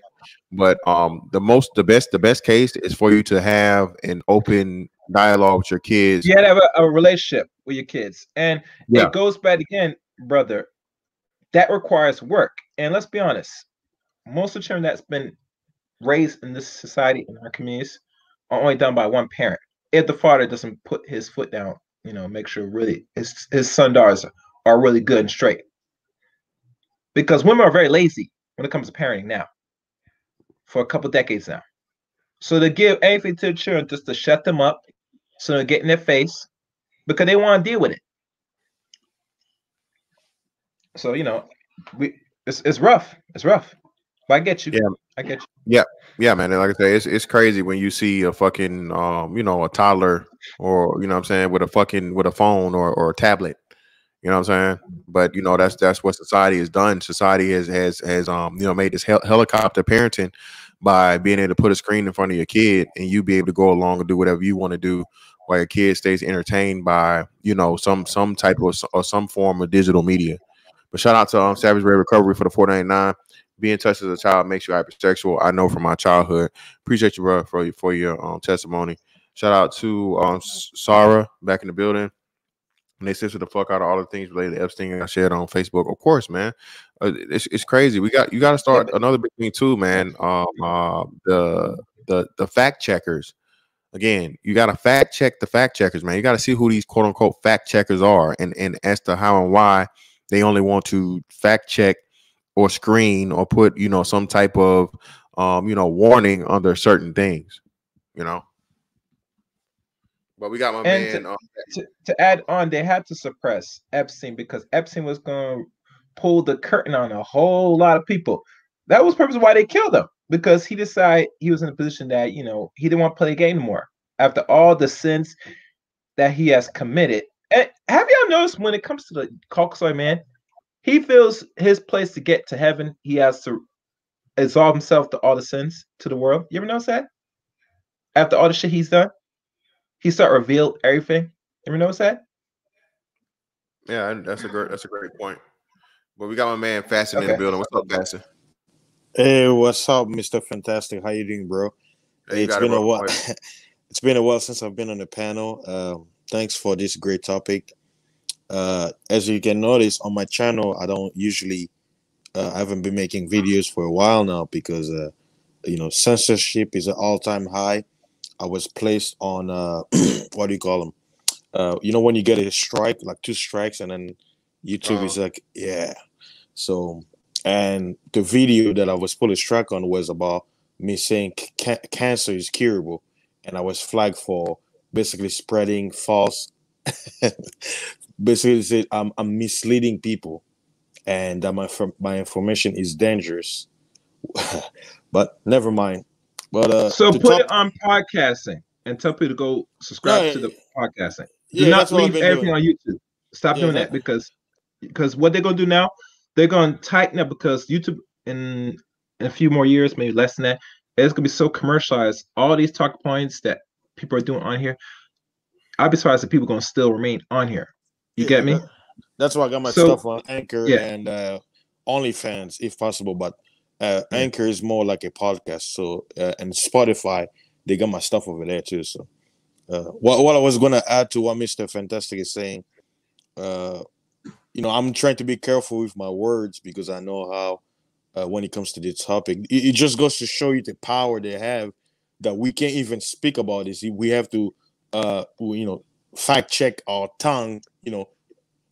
But the best case is for you to have an open dialogue with your kids. You had to have a relationship with your kids, and it goes back again, brother. That requires work, and let's be honest, most of the children that's been raised in this society, in our communities, are only done by one parent. If the father doesn't put his foot down, make sure really his son daughters are really good and straight. Because women are very lazy when it comes to parenting now, for a couple decades now. So they give anything to the children just to shut them up, so they get in their face, because they want to deal with it. So it's rough. It's rough. But I get you. Yeah, I get you. Yeah, man. And like I say, it's crazy when you see a fucking a toddler, or what I'm saying, with a phone or a tablet. You know what I'm saying? But that's what society has done. Society has made this helicopter parenting by being able to put a screen in front of your kid and you be able to go along and do whatever you want to do while your kid stays entertained by some type of or some form of digital media. But shout out to Savage Ray Recovery for the 499. Be in touch as a child makes you hypersexual. I know from my childhood. Appreciate you, bro, for your testimony. Shout out to Sarah back in the building. And they censor the fuck out of all the things related to Epstein I shared on Facebook. Of course, man. It's crazy. You got to start another big thing too, man. The fact checkers. Again, you got to fact check the fact checkers, man. You got to see who these quote unquote fact checkers are, and as to how and why they only want to fact check or screen or put some type of warning under certain things. But we got my And man. to add on, they had to suppress Epstein because Epstein was going to pull the curtain on a whole lot of people. That was purpose why they killed him, because he decided he was in a position that he didn't want to play the game anymore after all the sins that he has committed. And have y'all noticed when it comes to the Caucasoid man, he feels his place to get to heaven, he has to absolve himself to all the sins to the world. You ever notice that? After all the shit he's done, he start reveal everything. You ever notice that? Yeah, that's a great point. But we got my man Fasten in the building. What's up, Fasten? Hey, what's up, Mr. Fantastic? How you doing, bro? Hey, it's been a while. It's been a while since I've been on the panel. Thanks for this great topic. As you can notice on my channel, I don't usually I haven't been making videos for a while now because censorship is an all-time high. I was placed on what do you call them? When you get a strike, like 2 strikes, and then YouTube is like, yeah. So, and the video that I was put a strike on was about me saying cancer is curable, and I was flagged for basically spreading false. Basically, said I'm misleading people, and that my information is dangerous. But never mind. But so put it on podcasting and tell people to go subscribe to the podcasting. Do not leave everything on YouTube. Stop doing that because what they're gonna do now, they're gonna tighten up because YouTube in a few more years, maybe less than that, it's gonna be so commercialized. All these talk points that people are doing on here, I'd be surprised if people are gonna still remain on here. You get me? That's why I got my stuff on Anchor and OnlyFans if possible, but Anchor is more like a podcast. So and Spotify, they got my stuff over there too. So what I was gonna add to what Mr. Fantastic is saying, I'm trying to be careful with my words because I know how when it comes to this topic, it just goes to show you the power they have that we can't even speak about this. We have to fact check our tongue,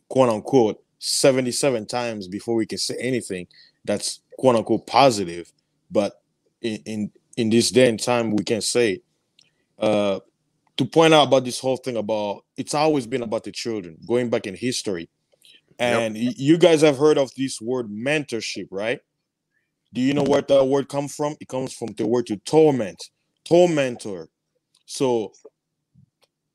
quote unquote, 77 times before we can say anything that's quote unquote positive. But in this day and time, we can say to point out about this whole thing about it's always been about the children going back in history. And you guys have heard of this word mentorship, right? Do you know where that word comes from? It comes from the word to tormentor. So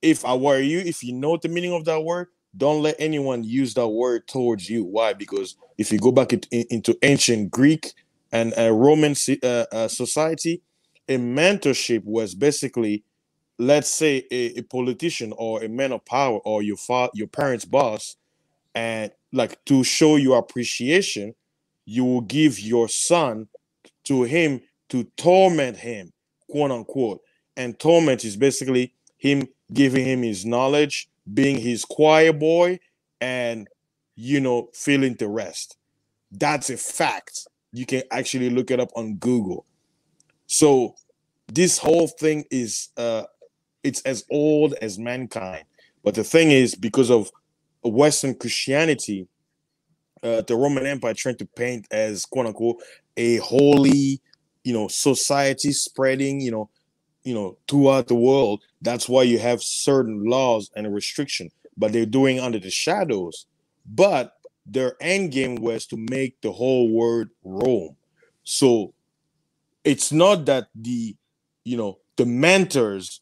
if I were you, if you know the meaning of that word, don't let anyone use that word towards you. Why? Because if you go back into ancient Greek and Roman society, a mentorship was basically, let's say, a politician or a man of power or your parents' boss, and like to show your appreciation, you will give your son to him to torment him, quote unquote. And torment is basically him giving him his knowledge, being his choir boy, and feeling the rest. That's a fact. You can actually look it up on Google. So this whole thing is it's as old as mankind. But the thing is, because of Western Christianity, the Roman Empire trying to paint as quote unquote a holy, society spreading, throughout the world. That's why you have certain laws and a restriction, but they're doing under the shadows. But their end game was to make the whole world Rome. So it's not that the mentors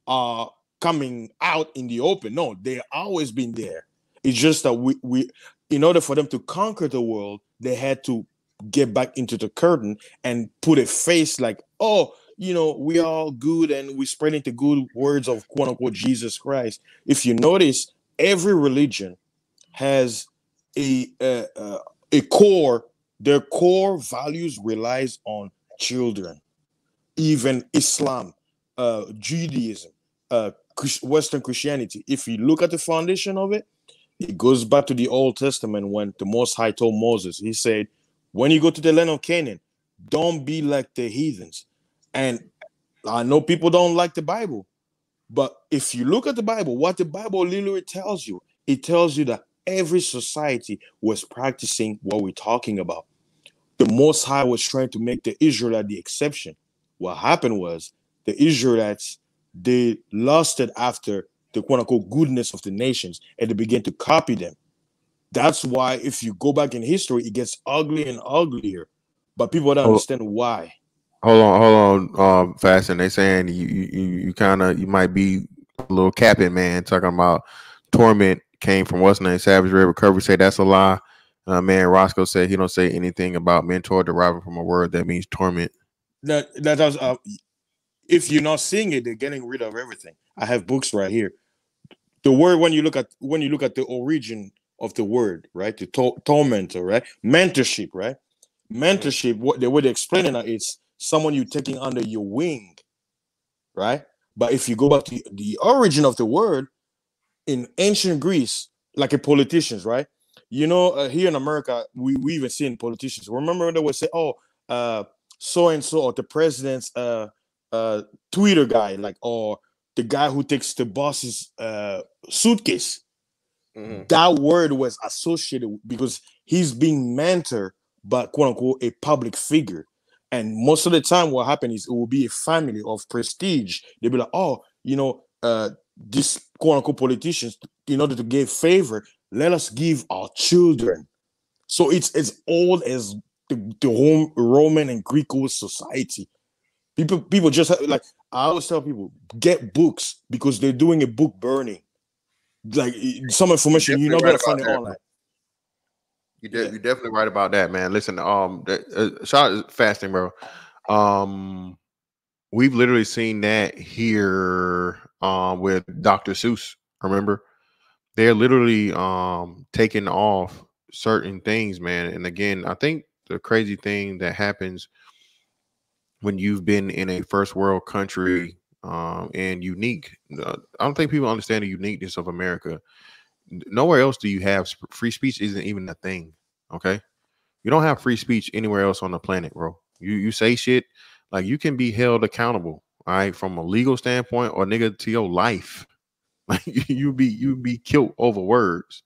are coming out in the open. No, they've always been there. It's just that we in order for them to conquer the world, they had to get back into the curtain and put a face like, oh, we are all good and we spreading the good words of quote unquote Jesus Christ. If you notice, every religion has a core. Their core values relies on children. Even Islam, Judaism, Western Christianity. If you look at the foundation of it, it goes back to the Old Testament when the Most High told Moses, he said, when you go to the land of Canaan, don't be like the heathens. And I know people don't like the Bible, but if you look at the Bible, what the Bible literally tells you, it tells you that every society was practicing what we're talking about. The Most High was trying to make the Israelite the exception. What happened was the Israelites, they lusted after the quote unquote goodness of the nations and they began to copy them. That's why if you go back in history, it gets ugly and uglier. But people don't Hold, understand why. hold on, Fashion. They saying you kind of you might be a little capping, man. Talking about torment came from what's name Savage Red Recovery. Say that's a lie. Man, Roscoe said he don't say anything about mentor deriving from a word that means torment. That was if you're not seeing it, they're getting rid of everything. I have books right here. The word when you look at the origin of the word, right? The tormentor, right? Mentorship, right? Mentorship. What the way they explain it, it's someone you're taking under your wing, right? But if you go back to the origin of the word in ancient Greece, like a politicians, right? Here in America, we even see in politicians. Remember they would say, "Oh, so and so," or the president's Twitter guy, like, or the guy who takes the boss's suitcase. Mm-hmm. That word was associated because he's being mentored by quote unquote a public figure. And most of the time, what happens is it will be a family of prestige. They'll be like, oh, this quote unquote politicians, in order to give favor, let us give our children. So it's as old as the home Roman and Greek society. People just like I always tell people, get books because they're doing a book burning. Like some information you're not gonna find it online. You're definitely right about that, man. Listen, shout out fasting, bro. We've literally seen that here with Dr. Seuss. Remember, they're literally taking off certain things, man. And again, I think the crazy thing that happens when you've been in a first world country and unique, I don't think people understand the uniqueness of America. Nowhere else do you have free speech. Isn't even a thing. Okay, you don't have free speech anywhere else on the planet, bro. You say shit, like you can be held accountable, all right, from a legal standpoint or nigga to your life. Like you be killed over words.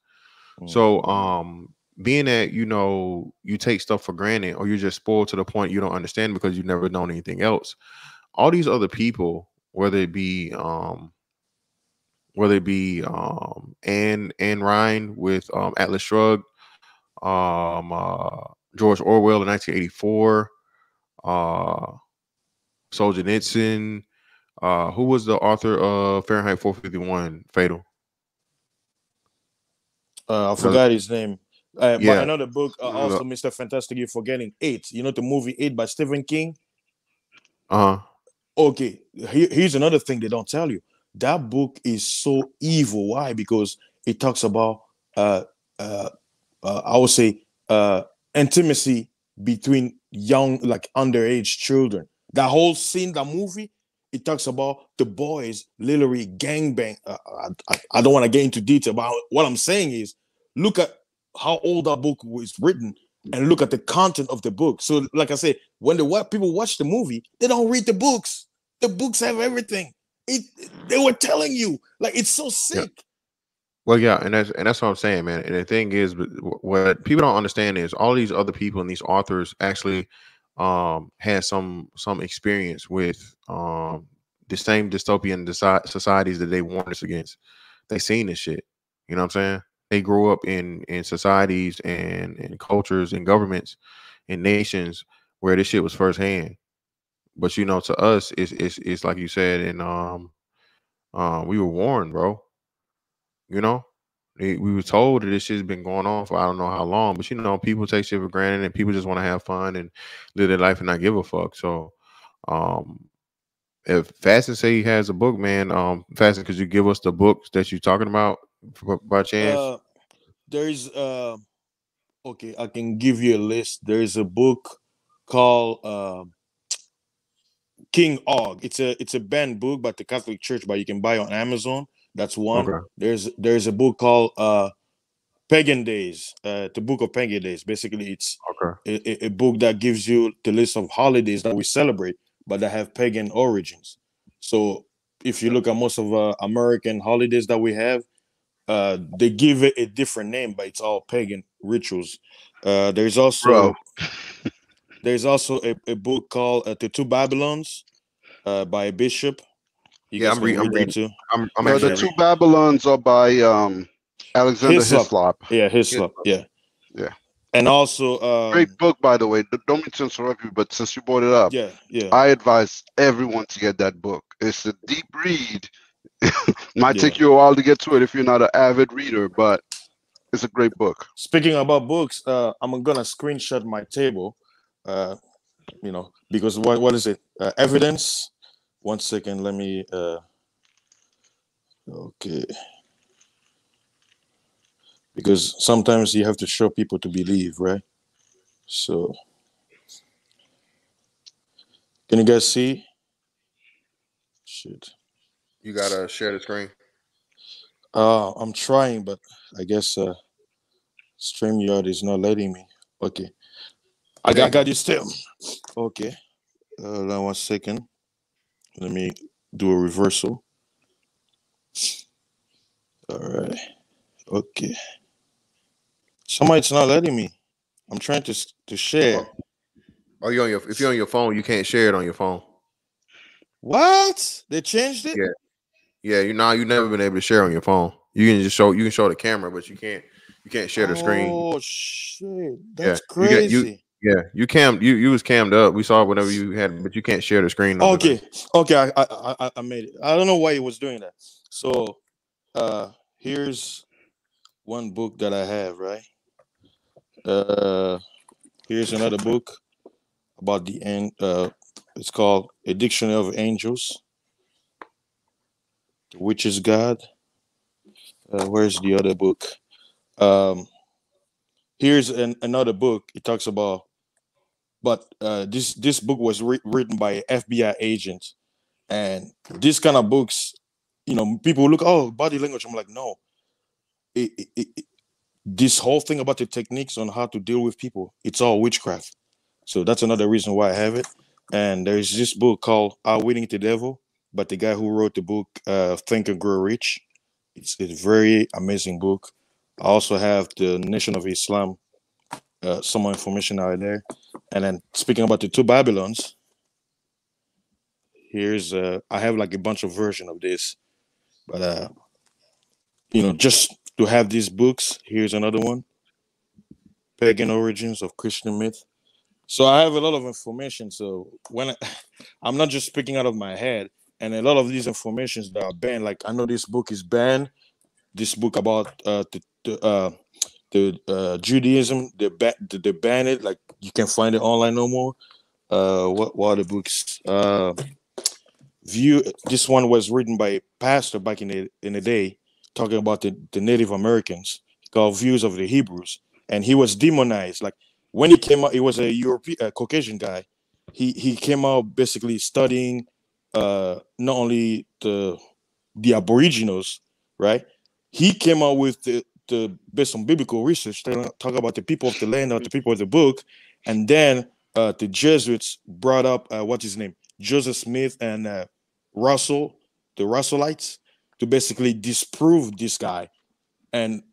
So being that you take stuff for granted or you're just spoiled to the point you don't understand because you've never known anything else. All these other people, whether it be Anne Ryan with Atlas Shrugged, George Orwell in 1984, Solzhenitsyn, who was the author of Fahrenheit 451 Fatal? I forgot his name. But Yeah. another book, also Mr. Fantastic, you're forgetting It. You know the movie It by Stephen King? Uh-huh. Okay, here's another thing they don't tell you. That book is so evil. Why? Because it talks about I would say intimacy between young, like underage children. That whole scene, that movie, it talks about the boys literally gangbang. I don't want to get into detail, but what I'm saying is, look at how old that book was written, and look at the content of the book. So, like I said, when people watch the movie, they don't read the books. The books have everything. They were telling you, like, it's so sick. Yeah. Well, yeah, and that's what I'm saying, man. And the thing is, what people don't understand is all these other people and these authors actually had some experience with the same dystopian societies that they warned us against. They seen this shit. You know what I'm saying? They grew up in societies and cultures and governments and nations where this shit was firsthand. But to us, it's like you said, and we were warned, bro. We were told that this shit's been going on for I don't know how long, but people take shit for granted and people just want to have fun and live their life and not give a fuck. So, if Faston say he has a book, man, Faston, could you give us the books that you're talking about by chance? There's okay, I can give you a list. There's a book called King Og. It's a banned book by the Catholic Church, but you can buy on Amazon. That's one. Okay. There's a book called Pagan Days, the Book of Pagan Days. Basically, it's Okay. a book that gives you the list of holidays that we celebrate, but that have pagan origins. So if you look at most of American holidays that we have, they give it a different name, but it's all pagan rituals. There's also Bro, a book called The Two Babylons by a bishop. You Yeah, guys I'm can read that reading. too. I'm no, actually the two Babylons are by Alexander Hislop. Yeah, Hislop. Yeah. Yeah. And also Great book, by the way. Don't mean to interrupt you, but since you brought it up, yeah. I advise everyone to get that book. It's a deep read. Might Yeah. take you a while to get to it if you're not an avid reader, but it's a great book. Speaking about books, I'm gonna screenshot my table. Because what is it? Evidence. 1 second, let me okay. Because sometimes you have to show people to believe, right? So can you guys see? Shit. You gotta share the screen. I'm trying, but I guess StreamYard is not letting me. Okay. I got you still. Okay. Now 1 second. Let me do a reversal. All right. Okay. Somehow it's not letting me. I'm trying to share. Oh, if you're on your phone, you can't share it on your phone. What? They changed it? Yeah. You've never been able to share on your phone. You can show the camera, but you can't share the screen. Oh shit. That's crazy. You was cammed up. We saw whatever you had, but you can't share the screen. Okay. I made it. I don't know why it was doing that. So here's one book that I have, right? Here's another book about the end. It's called A Dictionary of Angels. The Witch's God. Where's the other book? Here's another book. It talks about, but this book was written by an FBI agent, and this kind of books, people look, oh, body language. I'm like, no. This whole thing about the techniques on how to deal with people, it's all witchcraft. So that's another reason why I have it. And there's this book called Outwitting the Devil, but the guy who wrote the book, Think and Grow Rich. It's a very amazing book. I also have the Nation of Islam, some more information out there. And then speaking about the two Babylons, here's I have like a bunch of version of this, but just to have these books. Here's another one, Pagan Origins of Christian Myth. So I have a lot of information. So when I'm not just speaking out of my head, and a lot of these informations that are banned, like I know this book is banned. This book about the Judaism, they ban it. Like you can find it online no more. What are the books? This one was written by a pastor back in the day, talking about the Native Americans, called Views of the Hebrews, and he was demonized. Like when he came out, he was a European, Caucasian guy. He came out basically studying not only the Aboriginals, right? He came out with the based on biblical research, talk about the people of the land or the people of the book, and then the Jesuits brought up what's his name, Joseph Smith and Russell, the Russellites, to basically disprove this guy, and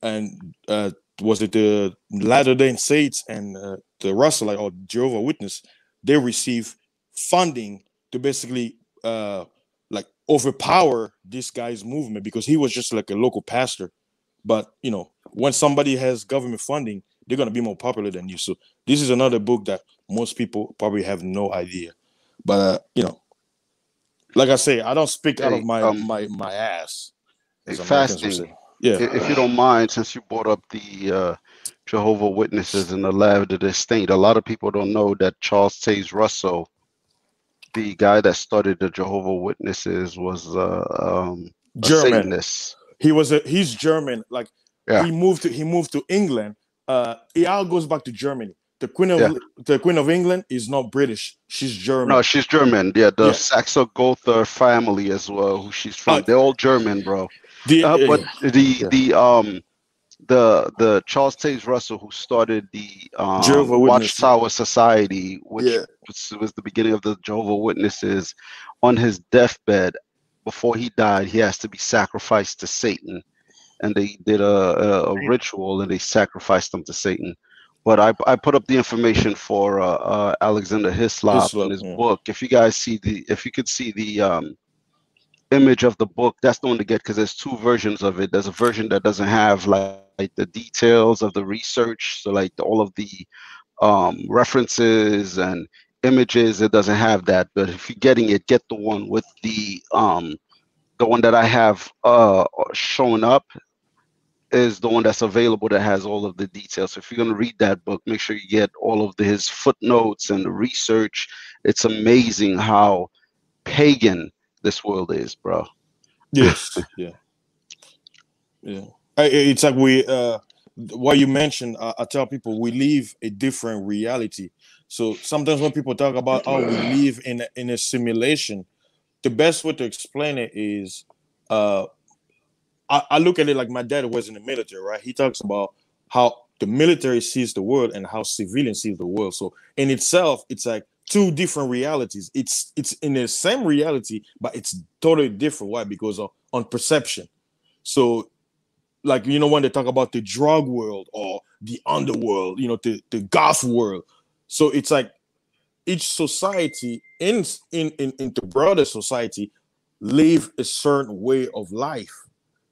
was it the Latter-day Saints and the Russellite or Jehovah Witness? They receive funding to basically like overpower this guy's movement because he was just like a local pastor. But when somebody has government funding, they're gonna be more popular than you. So this is another book that most people probably have no idea. But like I say, I don't speak out of my ass, as Americans would Fasting. say. Yeah. If you don't mind, since you brought up the Jehovah Witnesses and the Latter-day Saint, a lot of people don't know that Charles Taze Russell, the guy that started the Jehovah Witnesses, was a German. Satanist. He's German. Like Yeah, he moved to England. It all goes back to Germany. yeah. The Queen of England is not British. She's No, German. she's German. Yeah, the Yeah. Saxo-Gotha family as well, who she's Uh, from. They're all German, bro. the But yeah. the Charles Taze Russell, who started the Jehovah Witness. Watchtower Society, which Yeah. was the beginning of the Jehovah Witnesses, on his deathbed, before he died, he has to be sacrificed to Satan, and they did a ritual and they sacrificed him to Satan. But I put up the information for Alexander Hislop in Islam. his Yeah. book. If you could see the image of the book, that's the one to get, because there's two versions of it. There's a version that doesn't have like the details of the research, so like all of the references and images. It doesn't have that. But if you're getting it, get the one with the one that I have showing up is the one that's available that has all of the details. So if you're going to read that book, make sure you get all of his footnotes and the research. It's amazing how pagan this world is, bro. Yes. Yeah. Yeah. It's like what you mentioned. I tell people we live a different reality. So sometimes when people talk about, oh, we live in a simulation, the best way to explain it is, uh, I look at it like my dad was in the military, right? He talks about how the military sees the world and how civilians see the world. So in itself, it's like two different realities. It's in the same reality, but it's totally different. Why? Because of on perception. So like, when they talk about the drug world or the underworld, the goth world. So it's like each society in the broader society live a certain way of life.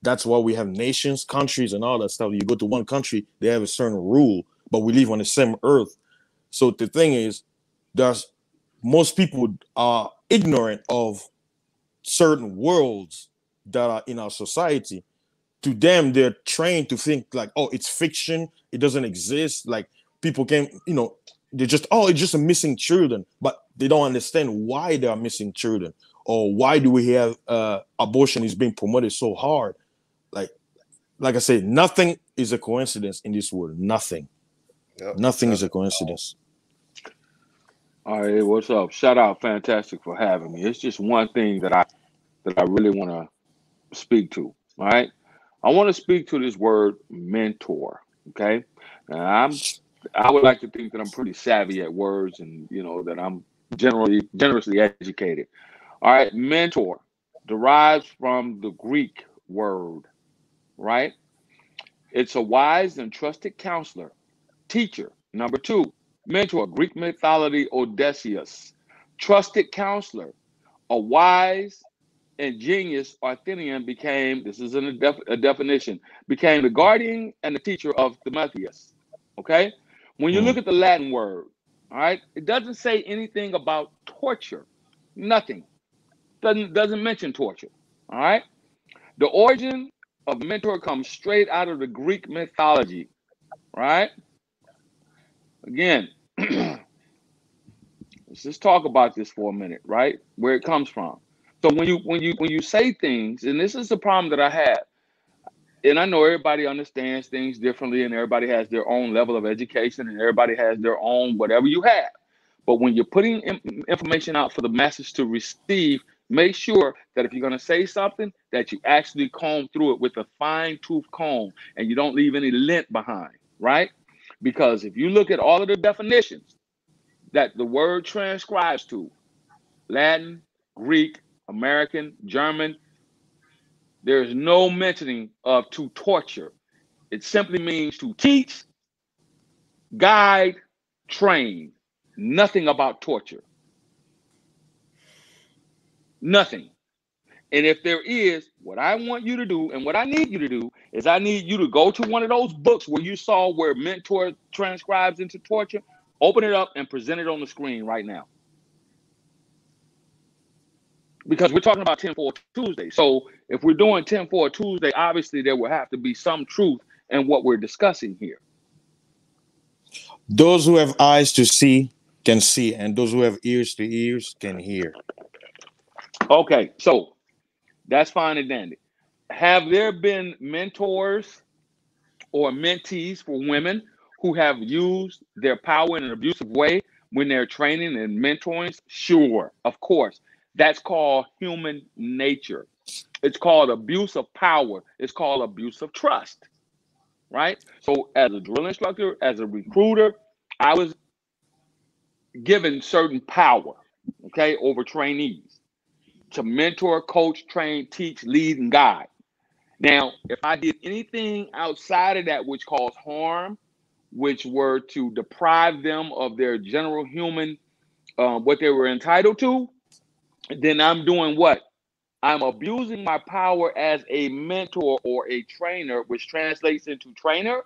That's why we have nations, countries, and all that stuff. You go to one country, they have a certain rule, but we live on the same earth. So the thing is, there's most people are ignorant of certain worlds that are in our society. To them, they're trained to think like, oh, it's fiction, it doesn't exist. Like people can, they just, oh, it's just a missing children, but they don't understand why they are missing children, or why do we have abortion is being promoted so hard. Like like I said, nothing is a coincidence in this world. Nothing. Yep. Nothing is a coincidence. All right, what's up? Shout out, fantastic for having me. It's just one thing that I really want to speak to. All right, I want to speak to this word mentor. Okay, now I would like to think that I'm pretty savvy at words, and that I'm generously educated. All right, mentor derives from the Greek word, right? It's a wise and trusted counselor, teacher. Number two, mentor, Greek mythology, Odysseus, trusted counselor. A wise and genius Athenian became, this is a definition, became the guardian and the teacher of Prometheus. Okay? When you look Mm. at the Latin word, all right, it doesn't say anything about torture. Nothing. Doesn't mention torture. All right? The origin of mentor comes straight out of the Greek mythology, right? Again, let's just talk about this for a minute, right? Where it comes from. So when you say things, and this is the problem that I have, and I know everybody understands things differently, and everybody has their own level of education, and everybody has their own whatever you have. But when you're putting information out for the masses to receive, make sure that if you're going to say something, that you actually comb through it with a fine-tooth comb, and you don't leave any lint behind, right? Because if you look at all of the definitions that the word transcribes to, Latin, Greek, American, German, there is no mentioning of to torture. It simply means to teach, guide, train. Nothing about torture. Nothing. And if there is, what I want you to do and what I need you to do is I need you to go to one of those books where you saw where mentor transcribes into torture, open it up and present it on the screen right now. because we're talking about Tinfoil Tuesday. So if we're doing Tinfoil Tuesday, obviously there will have to be some truth in what we're discussing here. Those who have eyes to see can see, and those who have ears to ears can hear. Okay, so that's fine and dandy. Have there been mentors or mentees for women who have used their power in an abusive way when they're training and mentoring? Sure, of course. That's called human nature. It's called abuse of power. It's called abuse of trust, right? So as a drill instructor, as a recruiter, I was given certain power, okay, over trainees to mentor, coach, train, teach, lead, and guide. Now, if I did anything outside of that which caused harm, which were to deprive them of their general human, what they were entitled to, then I'm doing what? I'm abusing my power as a mentor or a trainer, which translates into trainer,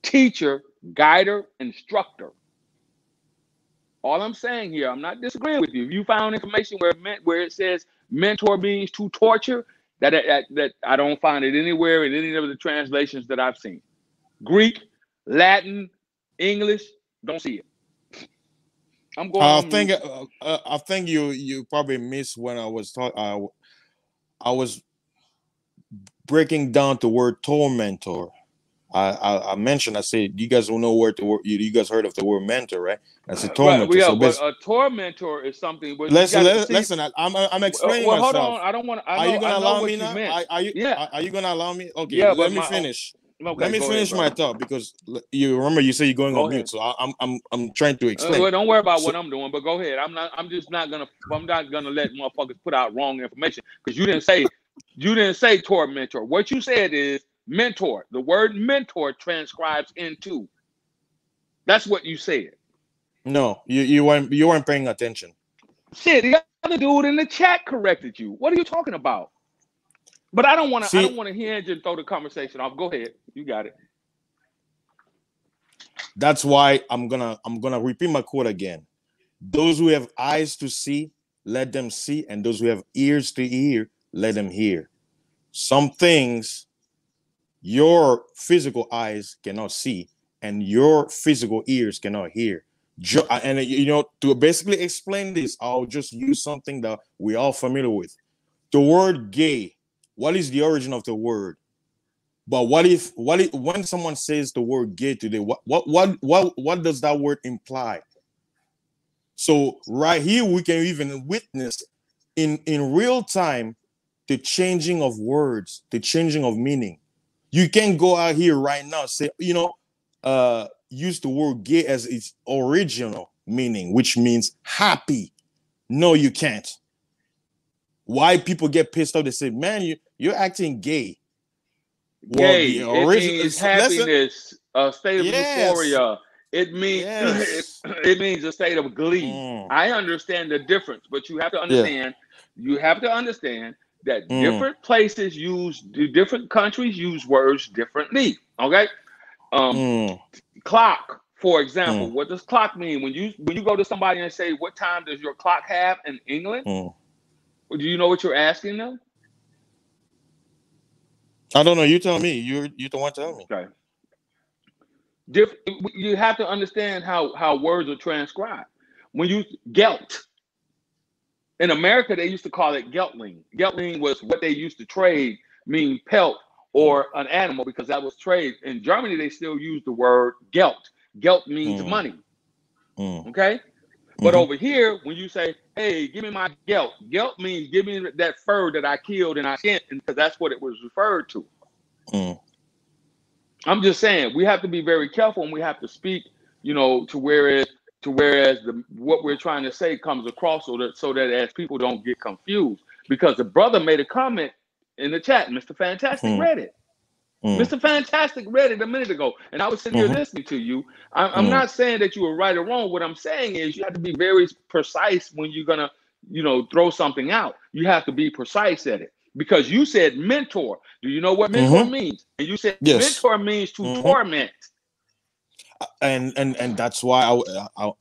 teacher, guider, instructor. All I'm saying here, I'm not disagreeing with you. If you found information where it says mentor means to torture, that I don't find it anywhere in any of the translations that I've seen. Greek, Latin, English, don't see it. I'm going I on think mute. I think you probably missed when I was talking. I was breaking down the word tormentor. I mentioned, I said, you guys don't know where the word, you guys heard of the word mentor, right? That's a tormentor. Right, yeah, So but a tormentor is something where you listen, got to see. listen. I'm explaining Well, hold myself. on. I don't want. Are you gonna I know allow what me you now? meant. Yeah. Are you gonna allow me? Okay, Yeah, let but me finish. Okay, Let me go finish ahead, my bro. thought, because you remember you say you're going Go on mute, ahead. so I'm trying to explain. Well, don't worry about So what I'm doing, but go ahead. I'm just not gonna. I'm not gonna let motherfuckers put out wrong information because you didn't say tormentor. What you said is mentor. The word mentor transcribes into. That's what you said. no, you weren't paying attention. Shit, the other dude in the chat corrected you. What are you talking about? But I don't want See, to hinge and throw the conversation off. Go ahead. You got it. that's why I'm gonna repeat my quote again. Those who have eyes to see, let them see, and those who have ears to hear, let them hear. Some things your physical eyes cannot see, and your physical ears cannot hear. And to basically explain this, I'll just use something that we're all familiar with. The word gay. What is the origin of the word? But what if when someone says the word gay today, what does that word imply? So right here we can even witness in real time the changing of words, the changing of meaning. You can go out here right now, say, use the word gay as its original meaning, which means happy. No, you can't. Why people get pissed off? They say, man, you're acting gay. Well, Gay. the It original means lesson, happiness, a state of yes, euphoria. It means yes. it means a state of glee. Mm, I understand the difference, but you have to yeah. understand. That Mm, different places different countries use words differently. Okay. mm, Clock, for example. mm, What does clock mean? When you go to somebody and say, "What time does your clock have in England?" mm. Do you know what you're asking them? I don't know. You tell me. You don't want to tell me. Okay. You have to understand how words are transcribed. When you gelt in America, they used to call it geltling. Geltling was what they used to trade, mean pelt Mm, or an animal, because that was trade. In Germany, they still use the word gelt. Gelt means mm, money. mm, Okay. But mm-hmm, over here, when you say, "Hey, give me my gelt," gelt means give me that fur that I killed and I skinned, because that's what it was referred to. mm, I'm just saying we have to be very careful, and we have to speak, to whereas what we're trying to say comes across, so that as people don't get confused. Because the brother made a comment in the chat, Mr. Fantastic mm, read it. mm, Mr. Fantastic read it a minute ago, and I was sitting here mm-hmm, listening to you. I'm mm, not saying that you were right or wrong. What I'm saying is you have to be very precise when you're gonna, throw something out. You have to be precise at it, because you said mentor. Do you know what mentor mm-hmm. means? And you said Yes. mentor means to Mm-hmm. torment. And that's why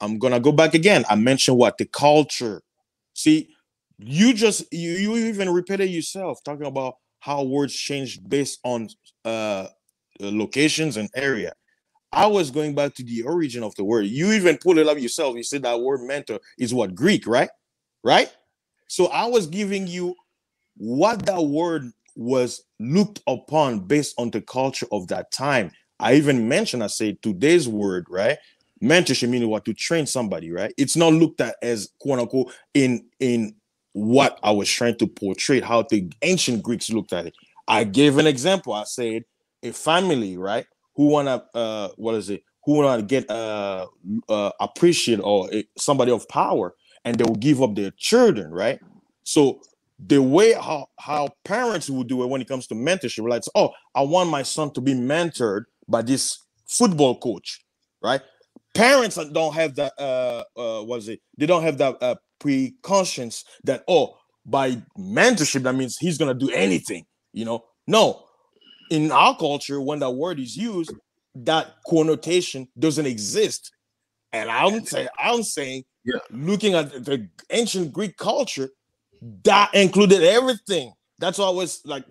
I'm gonna go back again. I mentioned what the culture. See, you even repeated yourself talking about how words change based on locations and area. I was going back to the origin of the word. You even pulled it up yourself. You said that word mentor is what, Greek, right? Right? So I was giving you what that word was looked upon based on the culture of that time. I even mentioned, I said today's word, right? Mentorship meaning what, to train somebody, right? It's not looked at as quote unquote in what I was trying to portray, how the ancient Greeks looked at it. I gave an example. I said a family, right? Who wanna what is it? Who wanna get appreciate or somebody of power, and they will give up their children, right? So the way how parents would do it when it comes to mentorship, like, oh, I want my son to be mentored by this football coach, right? Parents don't have that what is it? They don't have that precautions that, oh, by mentorship that means he's gonna do anything, you know? No, in our culture, when that word is used, that connotation doesn't exist. And I'm saying, Yeah. looking at the ancient Greek culture, that included everything. That's why I was like,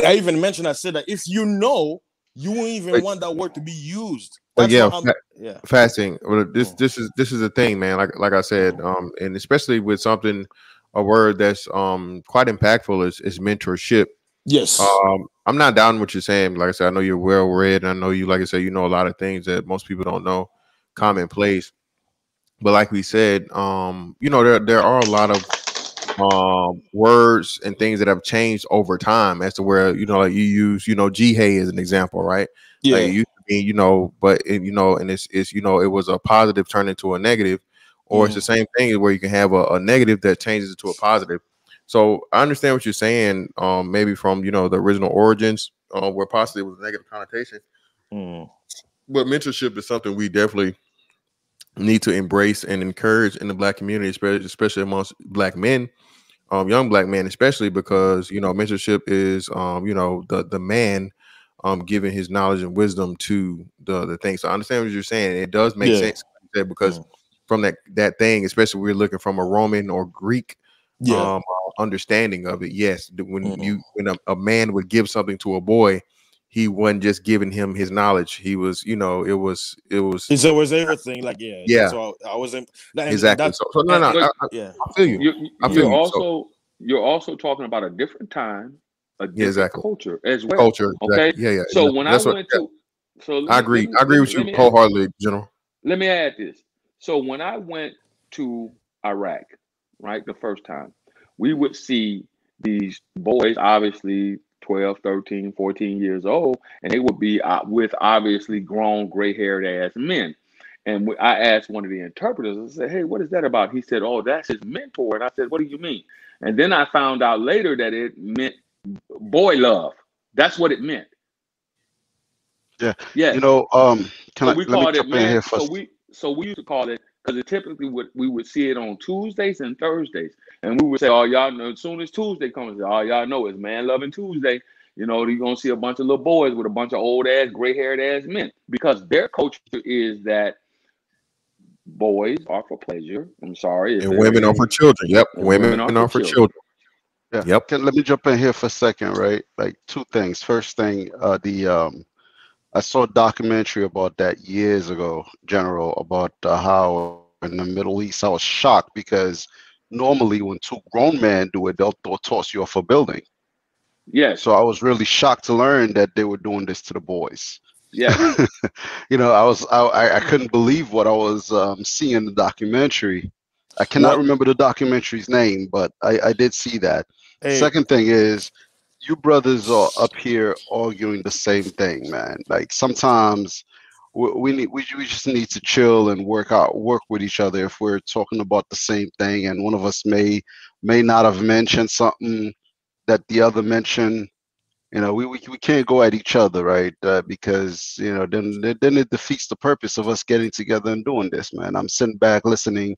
I even mentioned, I said that if you know, you won't even But, want that word to be used. but That's yeah, what I'm. Yeah. fasting. Well, Mm. this is the thing, man. Like I said, and especially with something, a word that's quite impactful is mentorship. Yes. I'm not down what you're saying. Like I said, I know you're well read, and I know you, like I said, you know a lot of things that most people don't know, commonplace. But like we said, there are a lot of words and things that have changed over time as to where, like you use, G hey as an example, right? Like it Yeah. used to be, but and it's it was a positive turned into a negative, or it's the Mm. same thing where you can have a negative that changes into a positive. So I understand what you're saying, maybe from the original origins, where possibly it was a negative connotation. Mm. But mentorship is something we definitely need to embrace and encourage in the Black community, especially amongst Black men, young Black men, especially because mentorship is the man giving his knowledge and wisdom to the thing. So I understand what you're saying. It does make Yeah. sense, like you said, because Mm. from that thing, especially we're looking from a Roman or Greek Yeah. understanding of it. Yes, Mm. when a man would give something to a boy, he wasn't just giving him his knowledge. He was, it was It's always everything. Like, yeah, that's yeah, what I was in. And exactly. that's So no, and, no, and But yeah. I feel you. I feel you're you. So also talking about a different time, a yeah, different exactly. culture as well. Culture, Okay, exactly. Yeah, yeah, so exactly. when I That's what. went Yeah, to, so I agree. I agree with you let me add wholeheartedly, General. let me add this. So when I went to Iraq, right, the first time, we would see these boys, obviously 12, 13, 14 years old, and they would be with obviously grown, gray haired ass men. And I asked one of the interpreters, I said, hey, what is that about? He said, oh, that's his mentor. And I said, what do you mean? And then I found out later that it meant boy love. That's what it meant. Yeah. You Yes. know, can So I we let me called it jump in man. here first? So we used to call it because it typically we would see it on Tuesdays and Thursdays, and we would say, "Oh, y'all know." As soon as Tuesday comes, all y'all know is Man Loving Tuesday. You know, you're gonna see a bunch of little boys with a bunch of old ass, gray haired ass men because their culture is that boys are for pleasure. I'm sorry if And there women are is, for children. Yep, and women women are are for for children. children. Yeah. Yep. Let me jump in here for a second, right? Like two things. First thing, the I saw a documentary about that years ago, General, about how in the Middle East. I was shocked because normally when two grown men do it, they'll toss you off a building. Yes, So I was really shocked to learn that they were doing this to the boys. yes. I couldn't believe what I was seeing in the documentary. I cannot What? remember the documentary's name, but I did see that. Hey. Second thing is, you brothers are up here arguing the same thing, man. Like sometimes we just need to chill and work with each other if we're talking about the same thing, and one of us may not have mentioned something that the other mentioned. We can't go at each other, right? Because then it defeats the purpose of us getting together and doing this, man. I'm sitting back listening.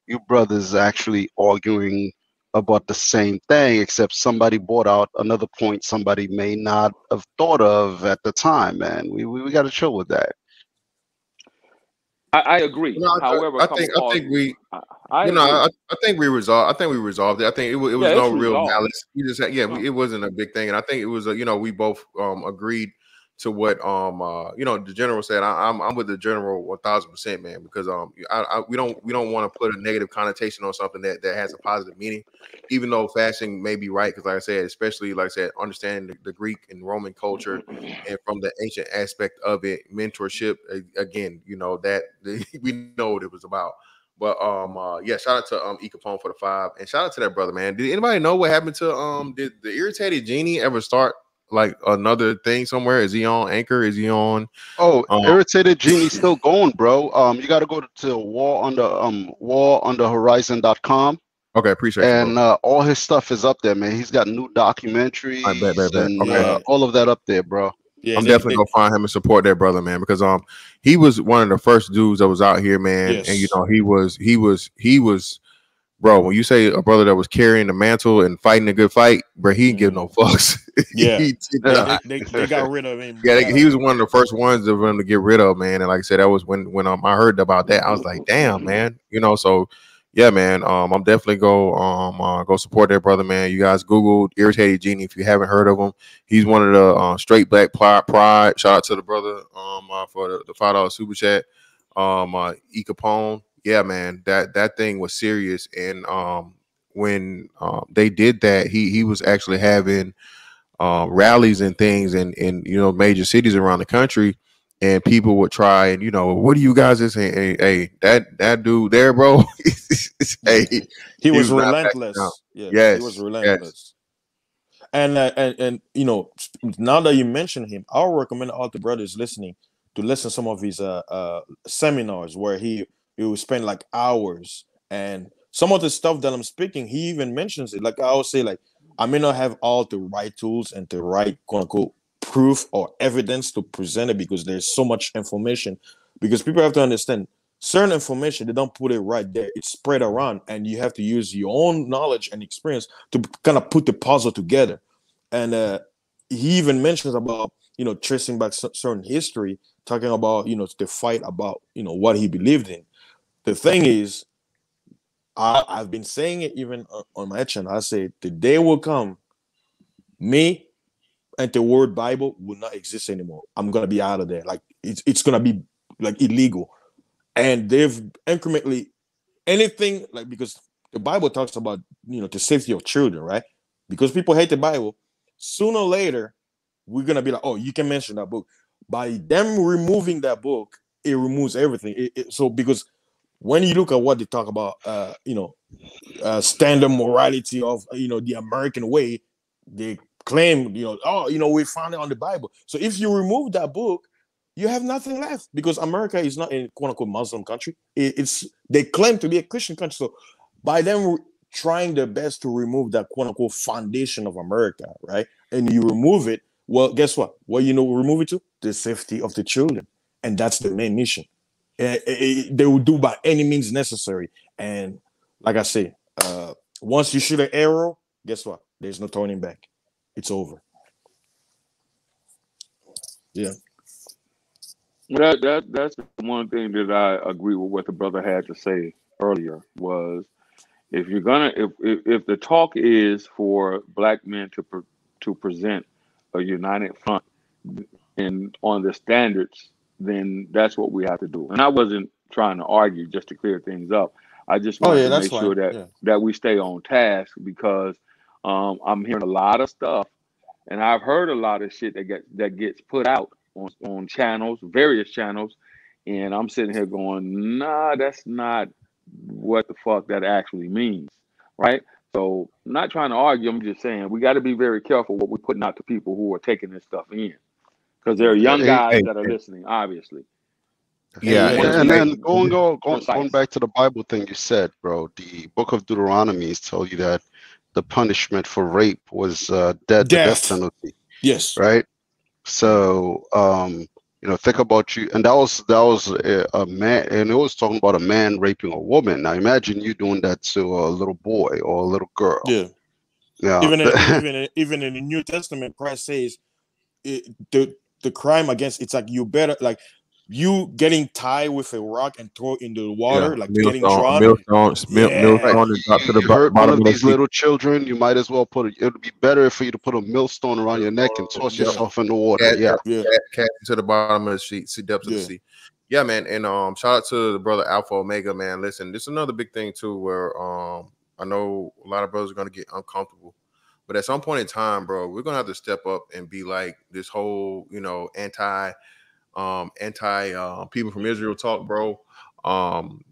You brothers actually arguing about the same thing, except somebody brought out another point somebody may not have thought of at the time, man. We got to chill with that. I agree. No, However, a I couple think I calls. think we. I You know, agree. I think we resolved. I think we resolved it. I think it was Yeah, no it's real resolved. malice. We just had, yeah, No. it wasn't a big thing, and I think it was you know, we both agreed to what you know, the general said. I'm with the general 1000%, man, because we don't want to put a negative connotation on something that has a positive meaning, even though fasting may be right, because like I said, especially like I said, understanding the Greek and Roman culture and from the ancient aspect of it, mentorship again, you know that we know what it was about. But yeah, shout out to E Capone for the 5, and shout out to that brother, man. Did anybody know what happened to did the irritated genie ever start like another thing somewhere? Is he on Anchor? Is he on Oh, um Irritated Genie's still going, bro. You got to go to warunderhorizon.com, okay, appreciate you, bro. and all his stuff is up there, man. He's got new I bet, documentaries bet. and Okay. Yeah. all of that up there, bro. Yeah. I'm definitely gonna find him and support that brother, man, because he was one of the first dudes that was out here, man. And you Yes. know, he was bro, when you say a brother that was carrying the mantle and fighting a good fight, bro, he didn't give no fucks. Yeah. He did They, not. they got rid of him. Yeah, he was one of the first ones of them to get rid of, man. And like I said, that was when I heard about that, I was like, damn, man. You know, so yeah, man. I'm definitely go support that brother, man. You guys Google Irritated Genie if you haven't heard of him. He's one of the straight black pride. Shout out to the brother for the $5 super chat. E Capone. Yeah, man, that thing was serious. And when they did that, he was actually having rallies and things in you know, major cities around the country, and people would try and, you know, what do you guys are saying? Hey, that dude there, bro. Hey, He was not backing down. relentless. Yeah. Yes, He was yes. relentless. And you know, now that you mention him, I'll recommend all the brothers listening to listen to some of his seminars where he will spend like hours, and some of the stuff that I'm speaking, he even mentions it. Like I always say, like I may not have all the right tools and the right quote unquote proof or evidence to present it, because there's so much information. Because people have to understand, certain information, they don't put it right there, it's spread around, and you have to use your own knowledge and experience to kind of put the puzzle together. And he even mentions about, you know, tracing back certain history, talking about, you know, the fight about, you know, what he believed in. The thing is, I've been saying it even on my channel. I say the day will come, me and the word Bible will not exist anymore. I'm gonna be out of there. Like it's gonna be like illegal. And they've incrementally anything, like, because the Bible talks about, you know, the safety of children, right? Because people hate the Bible, sooner or later we're gonna be like, oh, you can mention that book. By them removing that book, it removes everything. So because when you look at what they talk about, you know, standard morality of, you know, the American way, they claim, you know, oh, you know, we found it on the Bible. So if you remove that book, you have nothing left, because America is not a quote unquote Muslim country. It's they claim to be a Christian country. So by them trying their best to remove that quote unquote foundation of America, right? And you remove it, well, guess what? What, you know, remove it to the safety of the children, and that's the main mission. They will do by any means necessary. And like I say, once you shoot an arrow, guess what? There's no turning back. It's over. Yeah. That's the one thing that I agree with what the brother had to say earlier was, if you're gonna if the talk is for black men to present a united front and on the standards, then that's what we have to do. And I wasn't trying to argue, just to clear things up. I just Oh wanted yeah, to that's make sure fine. that Yeah. we stay on task, because I'm hearing a lot of stuff, and I've heard a lot of shit that gets put out on channels, various channels, and I'm sitting here going, nah, that's not what the fuck that actually means, right? So I'm not trying to argue. I'm just saying we got to be very careful what we're putting out to people who are taking this stuff in, because there are young Hey, guys Hey, that are listening, obviously, and yeah, we want and to be and going precise. back to the Bible thing you said, bro. The Book of Deuteronomy tell you that the punishment for rape was the death Death. penalty, Yes. right? So, you know, think about you, and that was a man, and it was talking about a man raping a woman. Now, imagine you doing that to a little boy or a little girl. Yeah. Yeah, Even in the New Testament, Christ says the crime against, it's like you better, like you getting tied with a rock and throw it into the Yeah, water, like getting millstone, drowned. millstone, Right. Yeah, millstone is dropped to the You hurt one bottom of of the these sea. little children, you might as well put it. It would be better for you to put a millstone around your neck and toss Yep. yeah, yourself in the water. Cast, Yeah. yeah, cast into the bottom of the sea, depths of the yeah. sea. Yeah, man. And shout out to the brother Alpha Omega, man. Listen, this is another big thing too, where I know a lot of brothers are gonna get uncomfortable. But at some point in time, bro, we're gonna have to step up and be like this whole, anti people from Israel talk, bro. Um,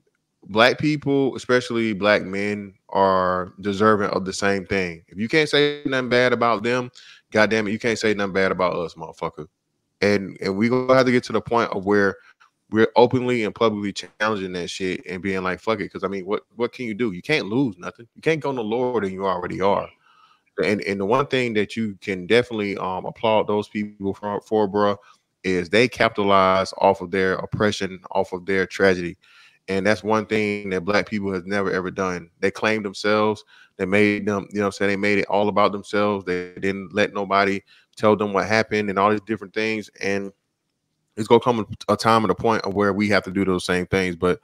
Black people, especially black men, are deserving of the same thing. If you can't say nothing bad about them, goddamn it, you can't say nothing bad about us, motherfucker. And we gonna have to get to the point of where we're openly and publicly challenging that shit and being like, fuck it. Because I mean, what can you do? You can't lose nothing. You can't go no lower than you already are. And the one thing that you can definitely applaud those people for, bro, is they capitalize off of their oppression, off of their tragedy. And that's one thing that black people has never ever done. They claimed themselves. They made them, you know what I'm saying? They made it all about themselves. They didn't let nobody tell them what happened and all these different things. And it's gonna come a time and a point of where we have to do those same things. But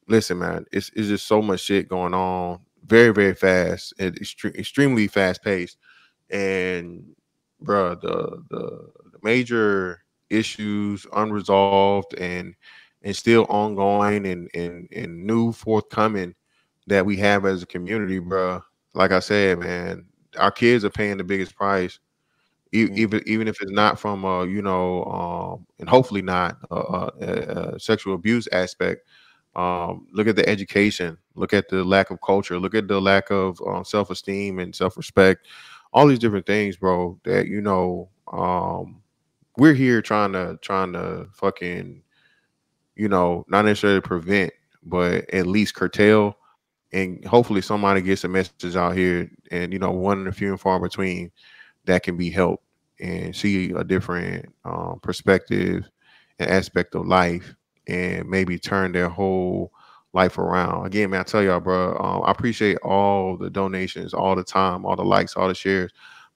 listen, man, it's just so much shit going on, very very fast, and extremely fast paced. And bruh, the major issues unresolved and still ongoing and new forthcoming that we have as a community, bruh. Like I said, man, our kids are paying the biggest price, Mm. even if it's not from and hopefully not sexual abuse aspect. Look at the education, look at the lack of culture, look at the lack of self-esteem and self-respect, all these different things, bro, that we're here trying to fucking, not necessarily prevent, but at least curtail. And hopefully somebody gets a message out here, and one in a few and far between, that can be helped and see a different perspective and aspect of life, and maybe turn their whole life around. Again, man, I tell y'all, bro, I appreciate all the donations, all the time, all the likes, all the shares.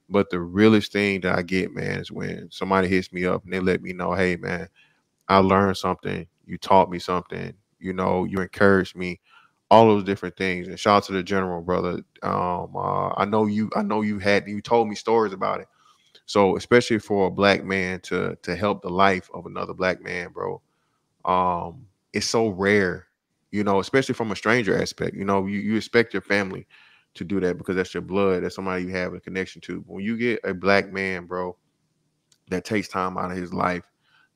But the realest thing that I get, man, is when somebody hits me up and they let me know, hey, man, I learned something. You taught me something. You encouraged me. All those different things. And shout out to the general, brother. I know you told me stories about it. So especially for a black man to help the life of another black man, bro, it's so rare. Especially from a stranger aspect. You expect your family to do that because that's your blood. That's somebody you have a connection to. But when you get a black man, bro, that takes time out of his life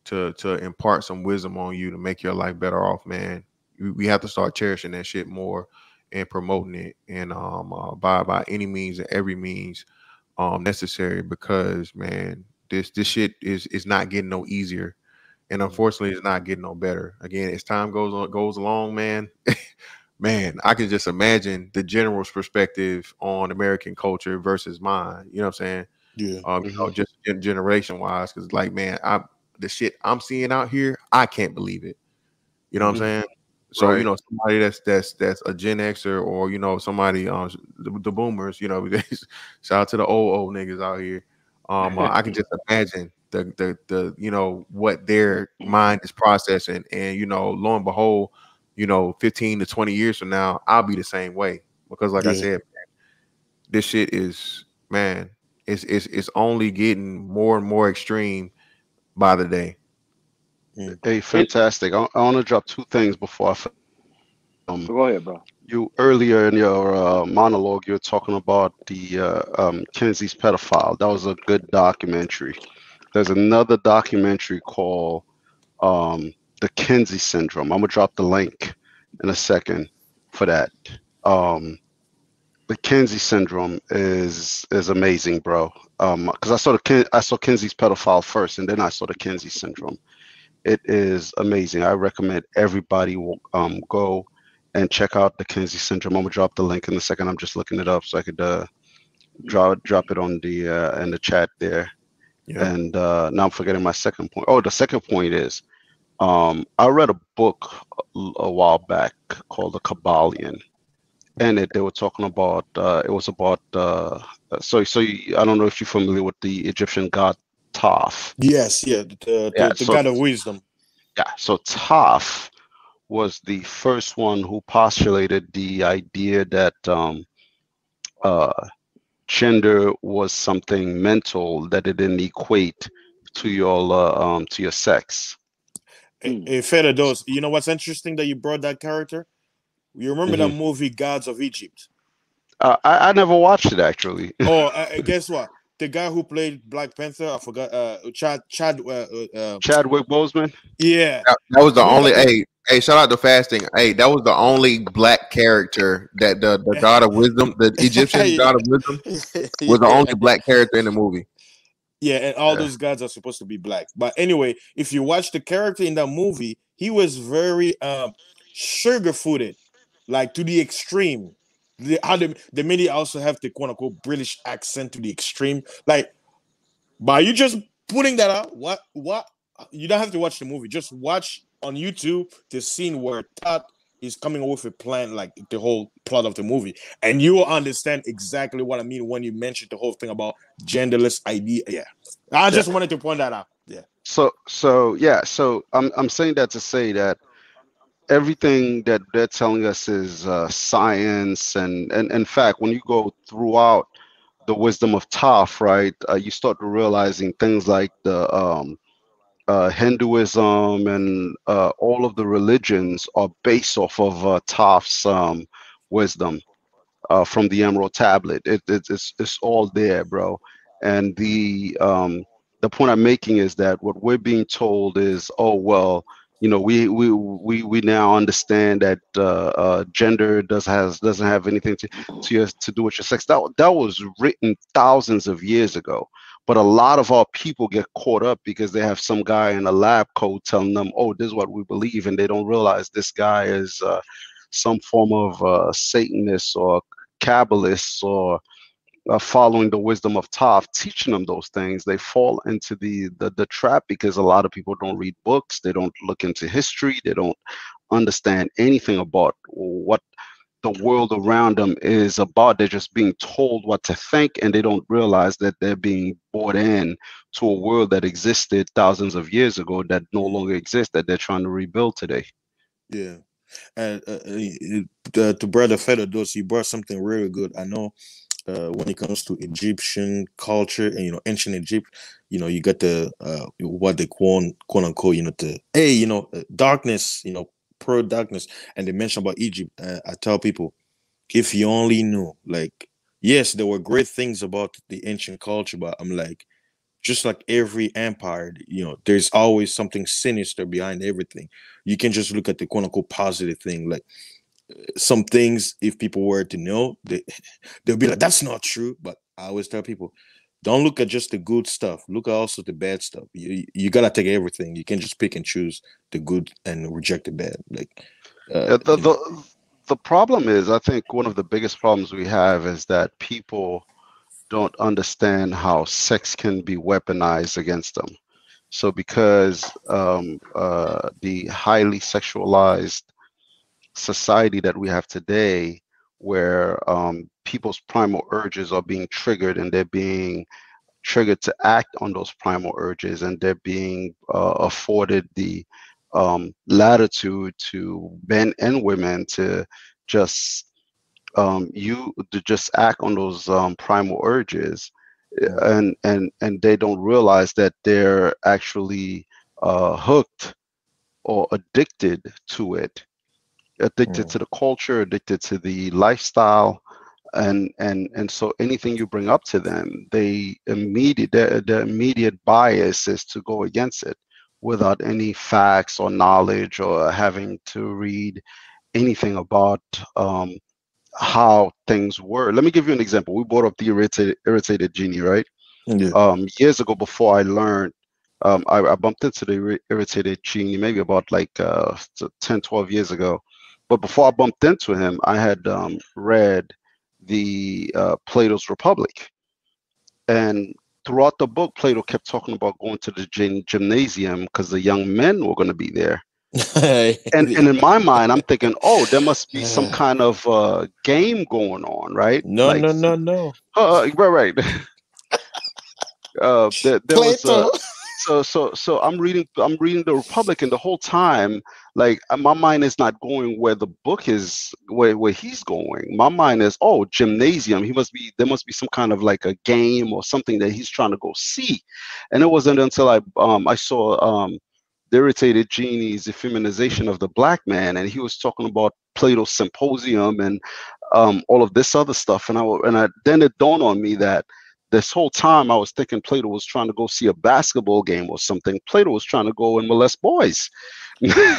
to impart some wisdom on you to make your life better off, man. We have to start cherishing that shit more and promoting it, and by any means and every means necessary, because man, this shit is not getting no easier, and Mm. unfortunately it's not getting no better. Again, as time goes along, man. Man, I can just imagine the general's perspective on American culture versus mine. You know what I'm saying? Yeah, Hmm. Just generation wise, because like, man, the shit I'm seeing out here, I can't believe it. You know what I'm hmm, saying? So Right. somebody that's a Gen Xer, or somebody the boomers. Shout out to the old niggas out here. I can just imagine the what their mind is processing, and lo and behold, 15 to 20 years from now, I'll be the same way, because like I yeah. said, this shit is, man, it's only getting more and more extreme by the day. Mm. Hey, It. fantastic. I want to drop two things before I Go ahead, bro. you earlier in your monologue, you were talking about the Kenzie's pedophile. That was a good documentary. There's another documentary called the Kenzie syndrome. I'm gonna drop the link in a second for that. Um, the Kenzie syndrome is amazing, bro. Because I saw Kenzie's pedophile first, and then I saw the Kenzie syndrome. It is amazing. I recommend everybody go and check out the Kenzie syndrome. I'm gonna drop the link in a second. I'm just looking it up so I could drop it on the in the chat there. Yeah. And now I'm forgetting my second point. Oh, the second point is I read a book a while back called The Kabbalion, and they were talking about it was about I don't know if you're familiar with the Egyptian god Toph. Yes, yeah, Yeah, the so God of wisdom. yeah, so Toph was the first one who postulated the idea that uh, gender was something mental, that it didn't equate to your sex. Further those, you know what's interesting that you brought that character? You remember that Hmm. movie Gods of Egypt? I never watched it actually. Oh, guess what? The guy who played Black Panther, I forgot. Chad. Chadwick Boseman. Yeah. That was the Remember only. that? Hey, shout out to fasting. Hey, that was the only black character that the god of wisdom, the Egyptian god of wisdom, was the only Yeah. black character in the movie. Yeah, and all Yeah. those guys are supposed to be black. But anyway, if you watch the character in that movie, he was very sugar footed, like to the extreme. How the media also have the quote unquote British accent to the extreme. Like, by you just putting that out, what you don't have to watch the movie. Just watch on YouTube the scene where Todd is coming up with a plan, like the whole plot of the movie, and you will understand exactly what I mean when you mentioned the whole thing about genderless idea. Yeah, I Yeah. just wanted to point that out. Yeah, So I'm saying that to say that everything that they're telling us is science, and in fact, when you go throughout the wisdom of Toph, right, you start realizing things like the Hinduism and all of the religions are based off of Toph's wisdom from the Emerald Tablet. It's all there, bro. And the point I'm making is that what we're being told is, oh well, we now understand that gender doesn't have anything to do with your sex. That was written thousands of years ago. But a lot of our people get caught up because they have some guy in a lab coat telling them, "Oh, this is what we believe," and they don't realize this guy is some form of Satanist or Kabbalists or following the wisdom of Toph, teaching them those things. They fall into the trap because a lot of people don't read books, they don't look into history, they don't understand anything about what the world around them is about. They're just being told what to think, and they don't realize that they're being brought in to a world that existed thousands of years ago that no longer exists, that they're trying to rebuild today. yeah. And to brother Feather you brought something really good. I know when it comes to Egyptian culture and ancient Egypt, you got the what they quote unquote the darkness, pro darkness, and they mention about Egypt. I tell people, if you only knew, like, yes, there were great things about the ancient culture, but I'm like, just like every empire, there's always something sinister behind everything. You can just look at the quote unquote positive thing, like some things, if people were to know, they'll be like, that's not true. But I always tell people, don't look at just the good stuff, look at also the bad stuff. You gotta take everything. You can't just pick and choose the good and reject the bad. Like Yeah, the problem is, I think one of the biggest problems we have is that people don't understand how sex can be weaponized against them. So because the highly sexualized society that we have today, where people's primal urges are being triggered and they're being triggered to act on those primal urges, and they're being afforded the latitude to men and women to just just act on those primal urges, and they don't realize that they're actually hooked or addicted to it, addicted to the culture, addicted to the lifestyle, and so anything you bring up to them, their immediate bias is to go against it without any facts or knowledge or having to read anything about how things were. Let me give you an example. We brought up the irritated genie, right? yeah. Years ago, before I learned, I bumped into the irritated genie maybe about like 10, 12 years ago. But before I bumped into him, I had read the Plato's Republic. And throughout the book, Plato kept talking about going to the gymnasium because the young men were going to be there. And in my mind, I'm thinking, oh, there must be some kind of game going on, right? No, Like, no, no, no. right, right. There was Plato. so I'm reading the Republic, and the whole time, like, my mind is not going where the book is, where he's going. My mind is, oh, gymnasium. There must be some kind of like a game or something that he's trying to go see. And it wasn't until I saw the Irritated Genie's The Feminization of the Black Man, and he was talking about Plato's Symposium and all of this other stuff. And then it dawned on me that this whole time I was thinking Plato was trying to go see a basketball game or something. Plato was trying to go and molest boys. Yeah.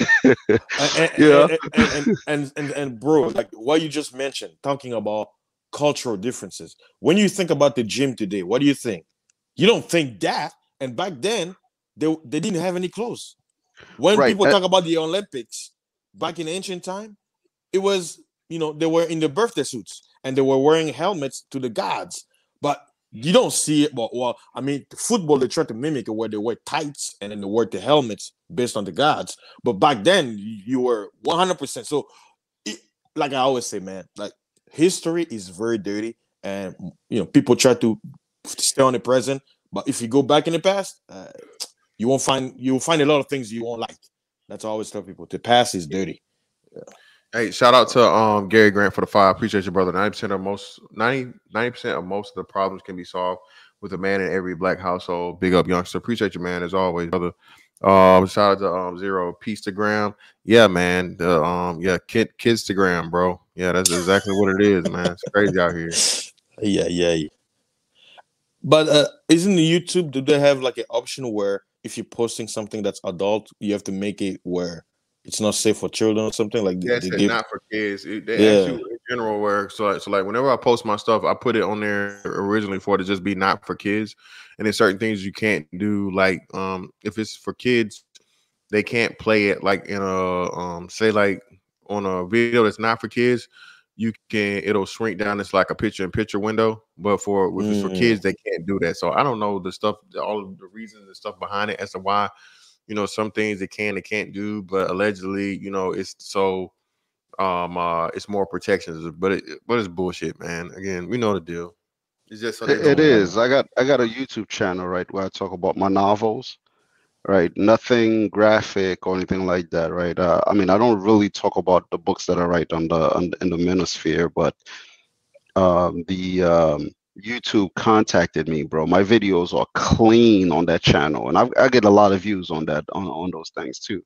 And bro, like what you just mentioned, talking about cultural differences. When you think about the gym today, what do you think? You don't think that. And back then, they didn't have any clothes. When Right. people talk about the Olympics back in ancient time, it was, they were in their birthday suits and they were wearing helmets to the gods. But you don't see it. Well, I mean, football, they try to mimic it where they wear tights and then they wear the helmets based on the gods. But back then, you were 100%. So, like I always say, man, like history is very dirty, and people try to stay on the present. But if you go back in the past, you'll find a lot of things you won't like. That's what I always tell people. The past is dirty. Yeah. Hey, shout out to Gary Grant for the 5. Appreciate you, brother. 90% of most 90% of most of the problems can be solved with a man in every black household. Big up, youngster. Appreciate you, man, as always, brother. Shout out to Zero KIDSTAGRAM. Yeah, man. The KIDSTAGRAM, bro. Yeah, that's exactly what it is, man. It's crazy out here. Yeah. But isn't the YouTube, do they have like an option where if you're posting something that's adult, you have to make it where it's not safe for children or something like Yeah, it they said give? not for kids. They ask Yeah. you in general where so like whenever I post my stuff, I put it on there originally for it to just be not for kids. And there's certain things you can't do, like if it's for kids, they can't play it like in a say like on a video that's not for kids. It'll shrink down. It's like a picture in picture window. But if it's for kids, they can't do that. So I don't know the stuff, all of the reasons and stuff behind it as to why some things they can't do, but allegedly, it's so it's more protections, but it's bullshit, man. Again, we know the deal. It's just so they It don't is. I got a YouTube channel, right, where I talk about my novels, right? Nothing graphic or anything like that, right? I mean, I don't really talk about the books that I write in the manosphere, but the YouTube contacted me, bro. My videos are clean on that channel, and I get a lot of views on that on those things too.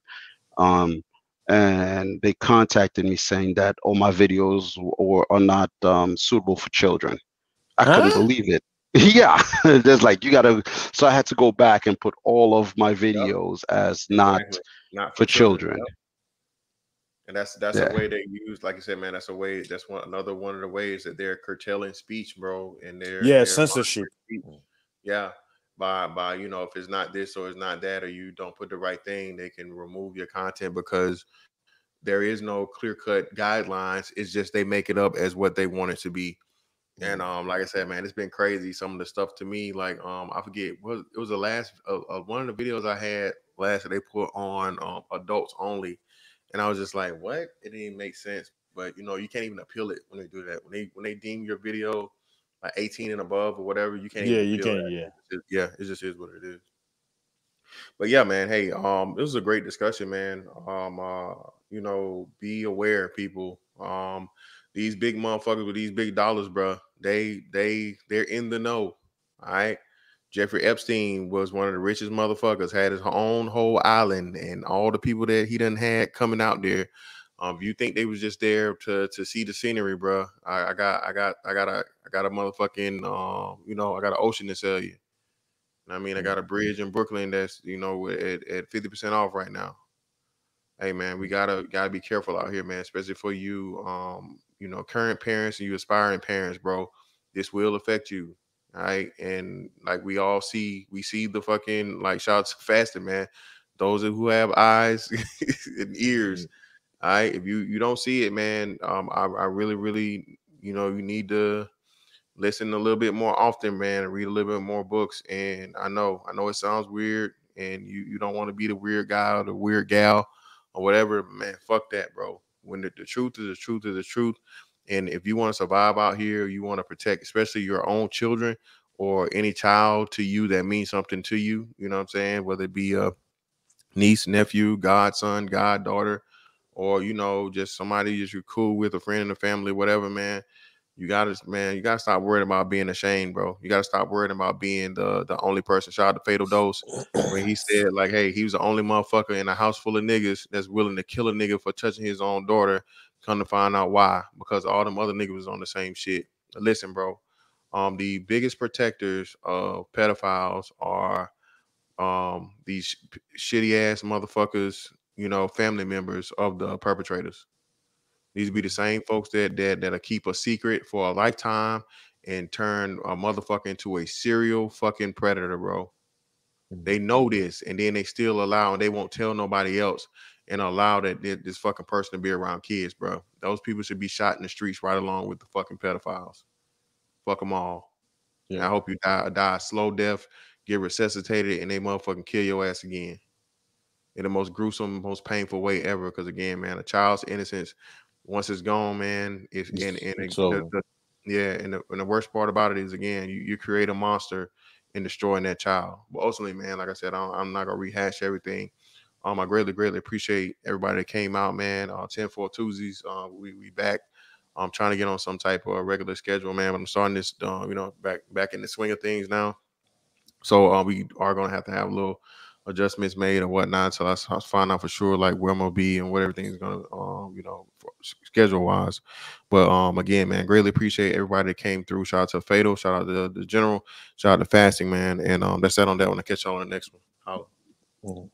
Um, and they contacted me saying that all my videos are not suitable for children. I couldn't Huh? believe it. Yeah, there's like you gotta. So I had to go back and put all of my Yep, videos as not exactly. Not for for children. children. Yep. And that's a Yeah, way they use, like you said, man. That's a way. That's another one of the ways that they're curtailing speech, bro. And Yeah, they're censorship. monitoring speech. Yeah, by if it's not this or it's not that, or you don't put the right thing, they can remove your content because there is no clear cut guidelines. It's just they make it up as what they want it to be. And like I said, man, it's been crazy. Some of the stuff to me, like I forget it was the last one of the videos I had last that they put on adults only, and I was just like, what? It didn't make sense. But you can't even appeal it when they do that. When they deem your video like 18 and above or whatever, you can't Yeah, even you appeal can. that. Yeah. Yeah, it just is what it is. But yeah, man. Hey, this was a great discussion, man. Be aware, people. These big motherfuckers with these big dollars, bro. They're in the know. All right. Jeffrey Epstein was one of the richest motherfuckers. Had his own whole island, and all the people that he done had coming out there. If you think they was just there to see the scenery, bro, I got a motherfucking I got an ocean to sell you. I mean, I got a bridge in Brooklyn that's at 50% off right now. Hey man, we gotta be careful out here, man, especially for you current parents and you aspiring parents, bro. This will affect you. All right. And like we see the fucking like shouts fasting, man. Those who have eyes and ears. All right. If you don't see it, man, I really, really, you need to listen a little bit more often, man, and read a little bit more books. And I know it sounds weird, and you don't want to be the weird guy or the weird gal or whatever, but man. Fuck that, bro. When the truth is the truth is the truth. And if you want to survive out here, you want to protect, especially your own children or any child to you that means something to you, you know what I'm saying? Whether it be a niece, nephew, godson, goddaughter, or just somebody that you're cool with, a friend in the family, whatever, man. You gotta stop worrying about being ashamed, bro. You gotta stop worrying about being the only person. Shout out to Fatal Dose when he said, like, hey, he was the only motherfucker in a house full of niggas that's willing to kill a nigga for touching his own daughter. Come to find out why, because all them other niggas was on the same shit. Listen, bro. The biggest protectors of pedophiles are these shitty ass motherfuckers, family members of the perpetrators. These be the same folks that'll keep a secret for a lifetime and turn a motherfucker into a serial fucking predator, bro. They know this, and then they still allow, and they won't tell nobody else, and allow this fucking person to be around kids, bro. Those people should be shot in the streets right along with the fucking pedophiles. Fuck them all. And I hope you die a slow death, get resuscitated, and they motherfucking kill your ass again in the most gruesome, most painful way ever. Because again, man, a child's innocence, once it's gone, man, It's over. and the worst part about it is, again, you create a monster in destroying that child. But ultimately, man, like I said, I'm not gonna rehash everything. I greatly appreciate everybody that came out, man. 10-4 Tuesdays, we back. I'm trying to get on some type of regular schedule, man. But I'm starting this, back in the swing of things now. So we are gonna have to have a little adjustments made and whatnot. So I find out for sure like where I'm gonna be and what everything's gonna schedule wise. But again, man, greatly appreciate everybody that came through. Shout out to Fatal, shout out to the General, shout out to Fasting, man. And that's that on that one. I'll catch y'all on the next one. Holla.